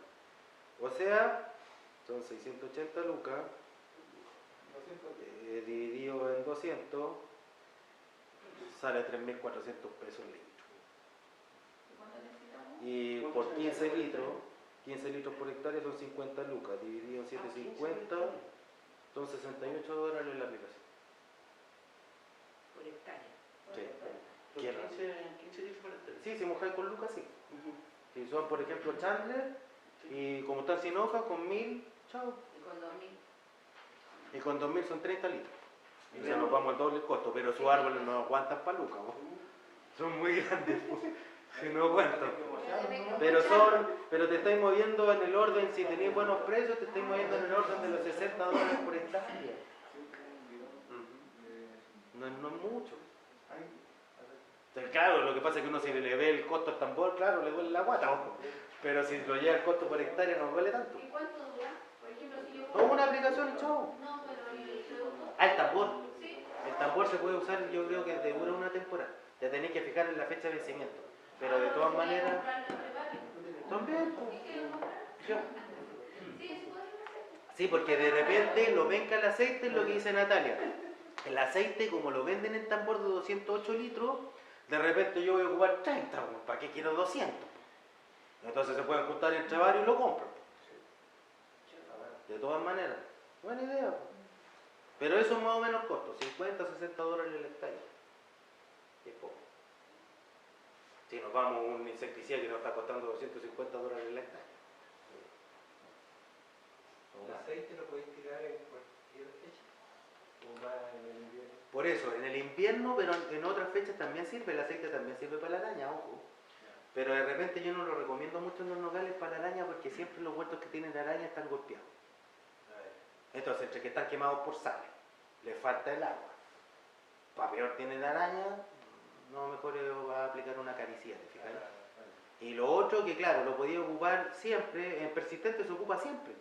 O sea, son 680 lucas, 200. dividido en 200, sale 3.400 pesos el litro. ¿Y cuánto necesitamos? Y por 15 litros por hectárea son 50 lucas, dividido en 750, son $68 la aplicación. Por hectárea. Sí. Por ¿Quién? 15 litros por hectárea. Sí, si mojáis con lucas, sí. Si son, por ejemplo, Chandler, y como están sin hoja, con 1000, chao. Y con 2000. Y con 2000 son 30 litros. O sea, nos vamos al doble el costo, pero sus árboles no aguantan para lucas. Son muy grandes, si no aguantan. Pero te estáis moviendo en el orden, si tenéis buenos precios, te estáis moviendo en el orden de los $60 por hectárea. No es mucho. Entonces, claro, lo que pasa es que uno si le ve el costo al tambor, claro, le duele la guata, ojo. Pero si lo lleva el costo por hectárea no duele tanto. ¿Y cuánto dura? Por ejemplo, si yo... No, una aplicación y chao. No, pero el producto... El tambor. Sí. El tambor se puede usar, yo creo que te dura una temporada. Te tenés que fijar en la fecha de vencimiento. Pero de todas maneras... También. Sí, porque de repente lo venga el aceite, es lo que dice Natalia. El aceite, como lo venden en tambor de 208 litros, de repente yo voy a ocupar 30, ¿para qué quiero 200? Entonces se pueden juntar entre varios y lo compran. De todas maneras, buena idea. Pero eso es más o menos costo, $50 a $60 el hectárea. Es poco. Si nos vamos a un insecticida que nos está costando $250 el hectárea. ¿El aceite lo podéis tirar en cualquier fecha? ¿O más en el invierno? Por eso, en el invierno, pero en otras fechas también sirve, el aceite también sirve para la araña, ojo. Pero de repente yo no lo recomiendo mucho en los nogales para la araña porque siempre los huertos que tienen araña están golpeados. Entonces, entre que están quemados por sal, les falta el agua, para peor tienen araña, no, mejor va a aplicar una caricida, ¿te fijas? Y lo otro que claro, lo podía ocupar siempre, en persistente se ocupa siempre.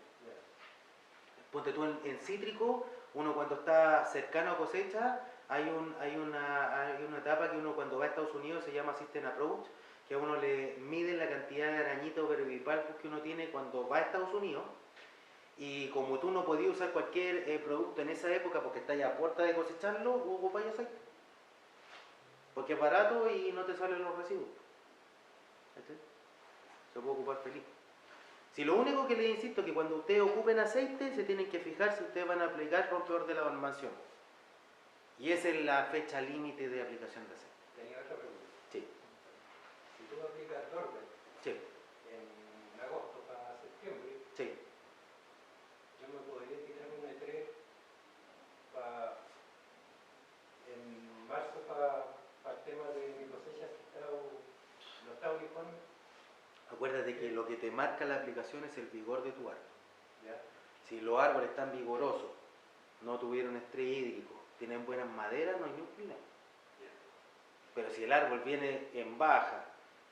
Ponte tú en cítrico, uno cuando está cercano a cosecha, hay una etapa que uno cuando va a Estados Unidos se llama System Approach, que a uno le miden la cantidad de arañitas o pervipalpos que uno tiene cuando va a Estados Unidos. Y como tú no podías usar cualquier producto en esa época porque está ya a puerta de cosecharlo, ocupáis aceite. Porque es barato y no te salen los residuos. ¿Cachai? Se puede ocupar feliz. Si lo único que les insisto es que cuando ustedes ocupen aceite, se tienen que fijar si ustedes van a aplicar rompedor de la mansión. Y esa es la fecha límite de aplicación de aceite. Tenía otra pregunta. Sí, Si tú aplicas Dorbel sí, en agosto para septiembre, sí. yo me podría tirar un E3 para en marzo para el tema de mi cosecha si no está uniforme. Acuérdate que lo que te marca la aplicación es el vigor de tu árbol. ¿Ya? Si los árboles están vigorosos, no tuvieron estrés hídrico, tienen buenas maderas, no hay ningún problema. Pero si el árbol viene en baja,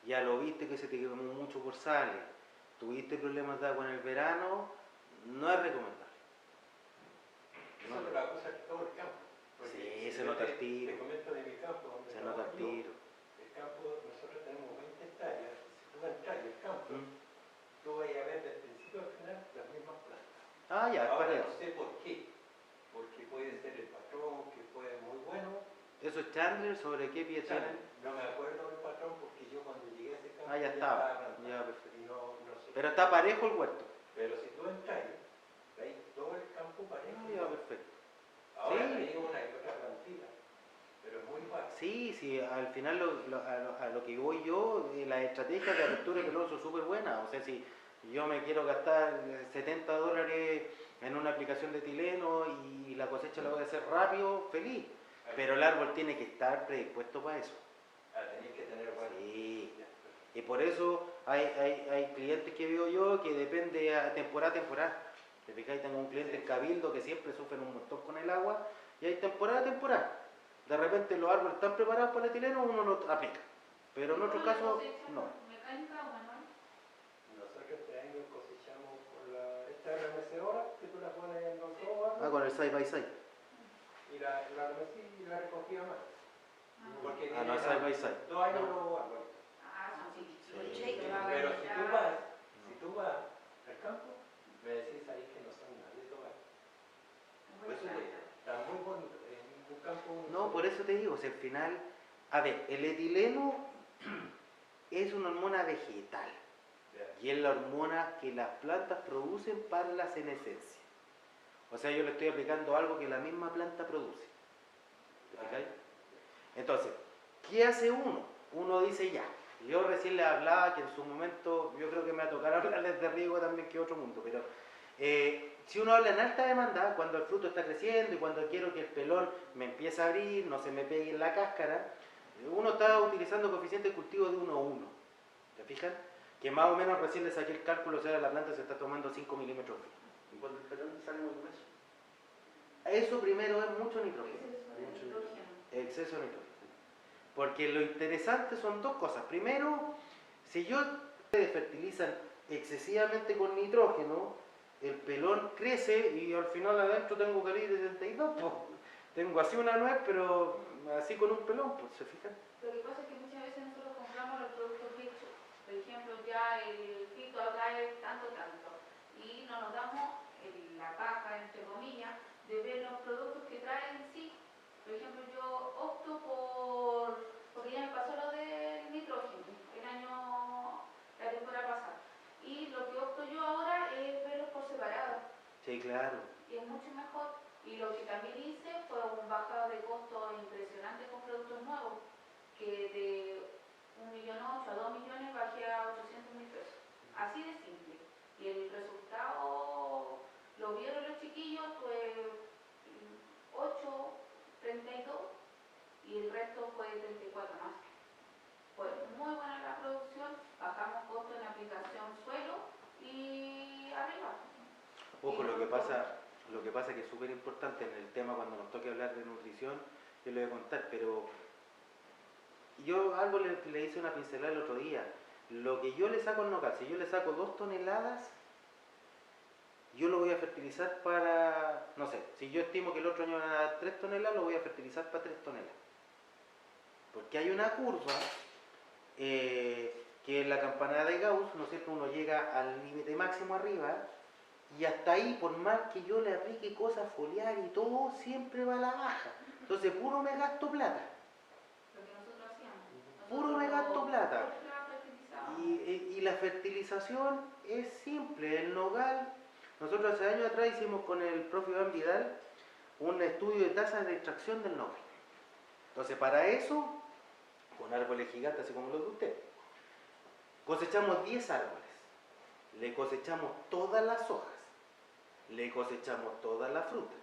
ya lo viste que se te quemó mucho por sales, tuviste problemas de agua en el verano, no es recomendable. Esa es la cosa que todo el campo. Porque Sí, si se yo nota el tiro. Te comento de mi campo, donde Se nota el trabajo yo, tiro. el campo, nosotros tenemos 20 hectáreas. Si tú entras en el campo, ¿Mm? tú vas a ver desde el principio al final las mismas plantas. Ah, ya, Ahora parejo. no sé por qué. Porque puede ser el patrón, que fue muy bueno. ¿Eso es Chandler? ¿Sobre qué pie tienen? No me acuerdo del patrón porque yo cuando llegué a ese campo Ah, ya estaba. plantado. Ya, perfecto. Y no sé. Pero está parejo el huerto. Pero si tú entras ahí, veis todo el campo parejo. Ah, ya, perfecto. Ahora Sí. hay una y otra plantita, pero es muy fácil. Sí, sí, al final a lo que voy yo, las estrategias de apertura de pelón son súper buenas. O sea, si yo me quiero gastar $70 en una aplicación de etileno y la cosecha la voy a hacer rápido, feliz. Pero el árbol tiene que estar predispuesto para eso. Tenéis que tener bueno. Sí. Y por eso hay clientes que veo yo que depende a temporada. ¿Te fijáis? Tengo un cliente en Cabildo que siempre sufren un montón con el agua y hay temporada. De repente los árboles están preparados para el etileno, uno lo aplica. Pero en otros casos, no. ¿Mecánica o manual? Nosotros este año cosechamos con esta RMC que tú la pones en los dos árboles. Con el side by side. Y la RMC y la recogía más. Porque No es side by side. 2 años los árboles. Ah, sí. Sí. Pero si tú vas al campo, me decís ahí que no son nadie todavía. Pues eso está muy bonito. En un campo. No, por eso te digo, si al final, a ver, el etileno es una hormona vegetal y es la hormona que las plantas producen para la senescencia. O sea, yo le estoy aplicando algo que la misma planta produce. ¿Te fijáis? Entonces, ¿qué hace uno? Uno dice ya. Yo recién les hablaba que en su momento, yo creo que me va a tocar hablarles de riego también que otro mundo, pero si uno habla en alta demanda, cuando el fruto está creciendo y cuando quiero que el pelón me empiece a abrir, no se me pegue en la cáscara, uno está utilizando coeficiente de cultivo de 1:1. ¿Te fijas? Que más o menos recién le saqué el cálculo, o sea, la planta se está tomando 5 milímetros. Y cuando el pelón sale muy grueso. Eso primero es mucho nitrógeno. Exceso Exceso de nitrógeno. de nitrógeno. Porque lo interesante son dos cosas. Primero, si ustedes fertilizan excesivamente con nitrógeno, el pelón crece y al final adentro tengo calibre 72. Pues. Tengo así una nuez, pero así con un pelón, pues, ¿se fijan? Lo que pasa es que muchas veces nosotros compramos los productos hechos. Por ejemplo, ya el fito acá es tanto, y no nos damos la paja, entre comillas, de ver los productos que traen en sí. Por ejemplo, yo opto porque ya me pasó lo del nitrógeno la temporada pasada. Y lo que opto yo ahora es verlos por separado. Sí, claro. Y es mucho mejor. Y lo que también hice fue un bajado de costo impresionante con productos nuevos, que de 1,8 millones a 2 millones bajé a 800.000 pesos. Así de simple. Y el resultado lo vieron los chiquillos, fue 8,32 y el resto fue 34 más. Fue muy buena la producción, bajamos costo en aplicación suelo y arriba. Ojo, lo que pasa Lo que pasa es que es súper importante en el tema cuando nos toque hablar de nutrición, yo le voy a contar, pero yo algo le hice una pincelada el otro día. Lo que yo le saco al nogal, si yo le saco 2 toneladas, yo lo voy a fertilizar para, no sé, si yo estimo que el otro año van a dar 3 toneladas, lo voy a fertilizar para 3 toneladas. Porque hay una curva que en la campanada de Gauss, ¿no es cierto?, uno llega al límite máximo arriba y hasta ahí, por más que yo le aplique cosas foliares y todo, siempre va a la baja. Entonces, puro me gasto plata. Lo que nosotros hacíamos. Puro me gasto plata. Ultra fertilizábamos. Y la fertilización es simple. El nogal, nosotros hace años atrás hicimos con el profe Iván Vidal un estudio de tasas de extracción del nogal. Entonces, para eso, con árboles gigantes así como los de usted, cosechamos 10 árboles, le cosechamos todas las hojas, le cosechamos toda la fruta,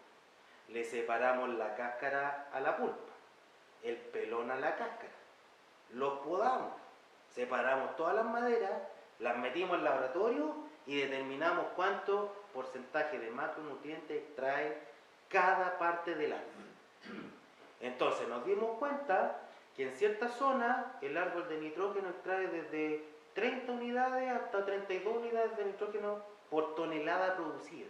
le separamos la cáscara a la pulpa, el pelón a la cáscara, los podamos, separamos todas las maderas, las metimos al laboratorio y determinamos cuánto porcentaje de macronutrientes extrae cada parte del árbol. Entonces nos dimos cuenta que en ciertas zonas el árbol de nitrógeno extrae desde 30 unidades hasta 32 unidades de nitrógeno por tonelada producida.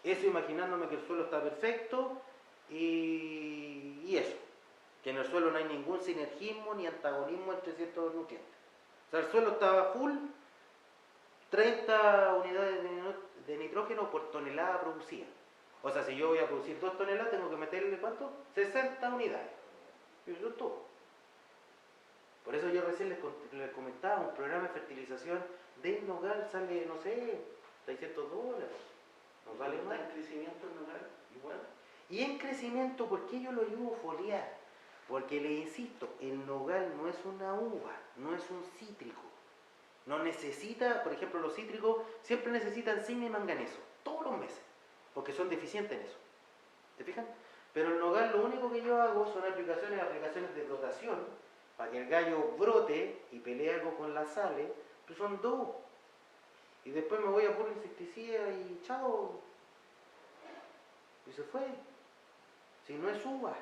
Eso imaginándome que el suelo está perfecto y eso, que en el suelo no hay ningún sinergismo ni antagonismo entre ciertos nutrientes. O sea, el suelo estaba full, 30 unidades de nitrógeno por tonelada producida. O sea, si yo voy a producir 2 toneladas, tengo que meterle ¿cuánto? 60 unidades. Y eso es todo. Por eso yo recién les comentaba, un programa de fertilización de nogal sale, no sé, $600. No vale ¿Está más. en crecimiento el nogal? Igual. Y en crecimiento, ¿por qué yo lo ayudo a foliar? Porque le insisto, el nogal no es una uva, no es un cítrico. No necesita, por ejemplo, los cítricos siempre necesitan zinc y manganeso, todos los meses, porque son deficientes en eso. ¿Te fijan? Pero el nogal lo único que yo hago son aplicaciones de brotación, para que el gallo brote y pelee algo con las sales, pues son 2. Y después me voy a poner insecticida y chao. Y se fue. Si no es uva.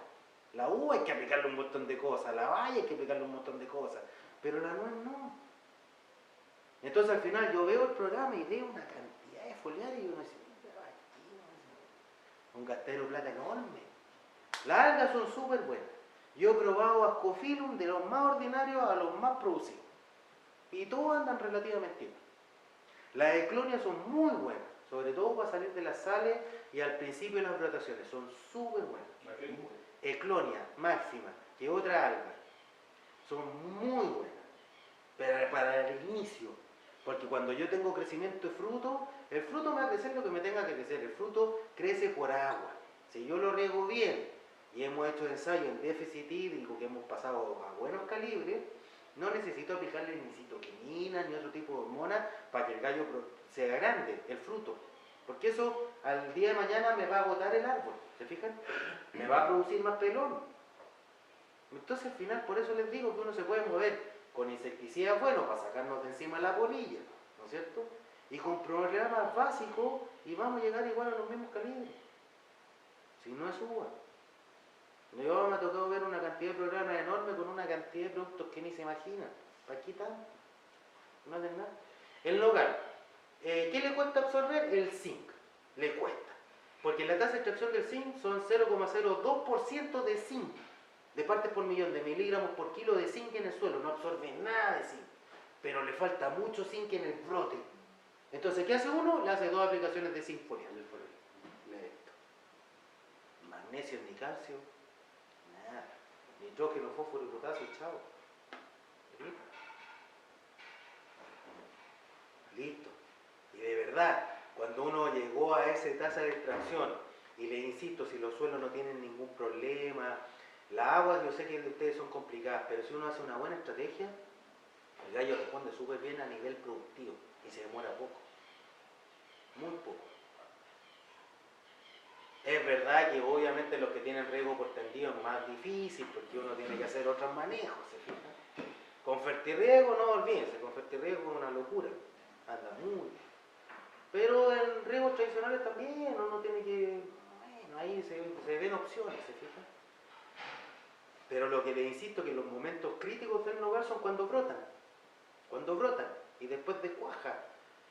La uva hay que aplicarle un montón de cosas, la valla hay que aplicarle un montón de cosas, pero la nuez no. Entonces al final yo veo el programa y veo una cantidad de foliares y uno dice, un gastero de plata enorme. Las algas son súper buenas. Yo he probado Ascophyllum de los más ordinarios a los más producidos. Y todos andan relativamente bien. Las eclonias son muy buenas, sobre todo para salir de las sales y al principio de las brotaciones. Son súper buenas. Eclonia máxima, que otra alga. Son muy buenas. Pero para el inicio. Porque cuando yo tengo crecimiento de fruto, el fruto me va a crecer lo que me tenga que crecer. El fruto crece por agua. Si yo lo riego bien y hemos hecho ensayos en déficit hídrico que hemos pasado a buenos calibres, no necesito aplicarle ni citoquinina ni otro tipo de hormona para que el gallo sea grande, el fruto. Porque eso al día de mañana me va a botar el árbol. ¿Se fijan? Me va a producir más pelón. Entonces al final por eso les digo que uno se puede mover con insecticidas buenos para sacarnos de encima la polilla, ¿no es cierto? Y con programas básicos y vamos a llegar igual a los mismos calibres. Si no es uva. Yo me ha tocado ver una cantidad de programas enormes con una cantidad de productos que ni se imaginan. ¿Para qué tanto? No hacen nada. El nogal. ¿Qué le cuesta absorber? El zinc. Le cuesta. Porque la tasa de extracción del zinc son 0,02% de zinc. De partes por millón, de miligramos por kilo de zinc en el suelo. No absorbe nada de zinc. Pero le falta mucho zinc en el brote. Entonces, ¿qué hace uno? Le hace 2 aplicaciones de zinc foliar. Magnesio ni calcio. Nada. Nitrógeno, fósforo y potasio, chao. Listo. Y de verdad, cuando uno llegó a esa tasa de extracción, y le insisto, si los suelos no tienen ningún problema, las aguas yo sé que de ustedes son complicadas, pero si uno hace una buena estrategia, el gallo responde súper bien a nivel productivo y se demora poco. Muy poco. Es verdad que obviamente los que tienen riego por tendido es más difícil porque uno tiene que hacer otros manejos, ¿se fijan? Con fertirriego no olvídense, con fertirriego es una locura, anda muy bien. Pero en riegos tradicionales también uno tiene que, bueno, ahí se ven opciones, ¿se fijan? Pero lo que les insisto que los momentos críticos del nogal son cuando brotan y después descuaja.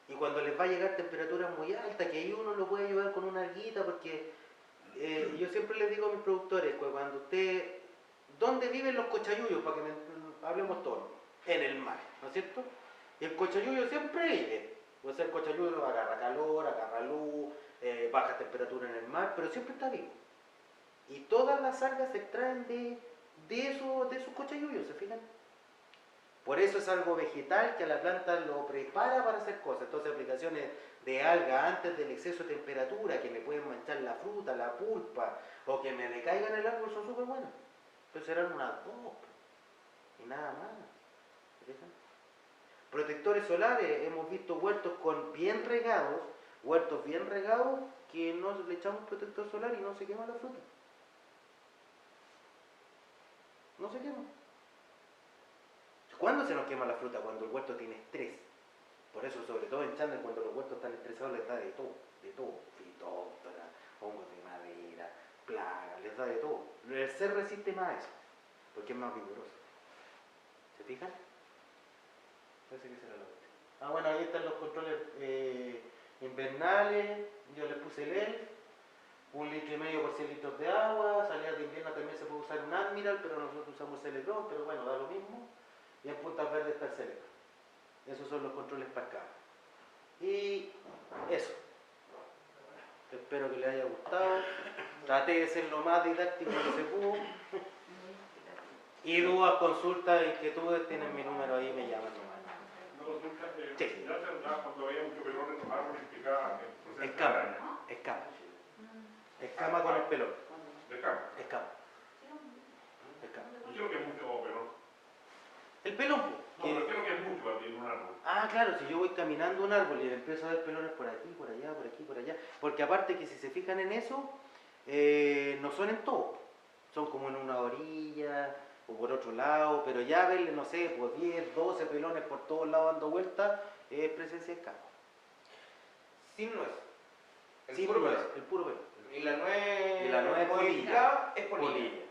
Y cuando les va a llegar temperaturas muy altas, que ahí uno lo puede ayudar con una alguita, porque yo siempre les digo a mis productores, pues cuando usted, ¿dónde viven los cochayuyos? Para que hablemos todos, en el mar, ¿no es cierto? Y el cochayuyo siempre vive, o sea, el cochayuyo agarra calor, agarra luz, baja temperatura en el mar, pero siempre está vivo. Y todas las algas se extraen de esos cochayuyos, ¿se fijan? Por eso es algo vegetal que a la planta lo prepara para hacer cosas. Entonces aplicaciones de alga antes del exceso de temperatura que me pueden manchar la fruta, la pulpa o que me decaigan el árbol son súper buenas. Pero serán unas dos y nada más. ¿Se protectores solares, hemos visto huertos bien regados que no le echamos protector solar y no se quema la fruta. No se quema. ¿Cuándo se nos quema la fruta? Cuando el huerto tiene estrés. Por eso, sobre todo en Chandler, cuando los huertos están estresados, les da de todo. Fitóptera, hongos de madera, plagas, les da de todo. El ser resiste más a eso, porque es más vigoroso. ¿Se fijan? Parece que será la última. Ah, bueno, ahí están los controles invernales. Yo les puse el ELF. 1,5 litros por 100 litros de agua. Salidas de invierno también se puede usar un Admiral, pero nosotros usamos Celecron, pero bueno, da lo mismo. Y en puntas verdes está el Celecron. Esos son los controles para acá. Y eso. Espero que les haya gustado. Traté de ser lo más didáctico que se pudo. Y dudas, consultas, inquietudes, tienen mi número ahí, me llaman nomás. Una consulta, Sí. ya se notaba cuando había mucho pelón en los árboles, explicaba el proceso de Escama, araña. escama. Escama con el pelón. De escama. Escama. Escama. Yo creo que es mucho pelón. El pelón, No, pero creo que es mucho para ti en un árbol. Ah, claro, si yo voy caminando un árbol y le empiezo a ver pelones por aquí, por allá, por aquí, por allá. Porque aparte que si se fijan en eso, no son en todo. Son como en una orilla o por otro lado, pero ya verle, no sé, pues 10, 12 pelones por todos lados dando vueltas, es presencia de escama. Sin nuez. El Sí, puro pues, pelón. el puro pelón. Y la nuez, Y la nuez modificada es polilla. Polilla.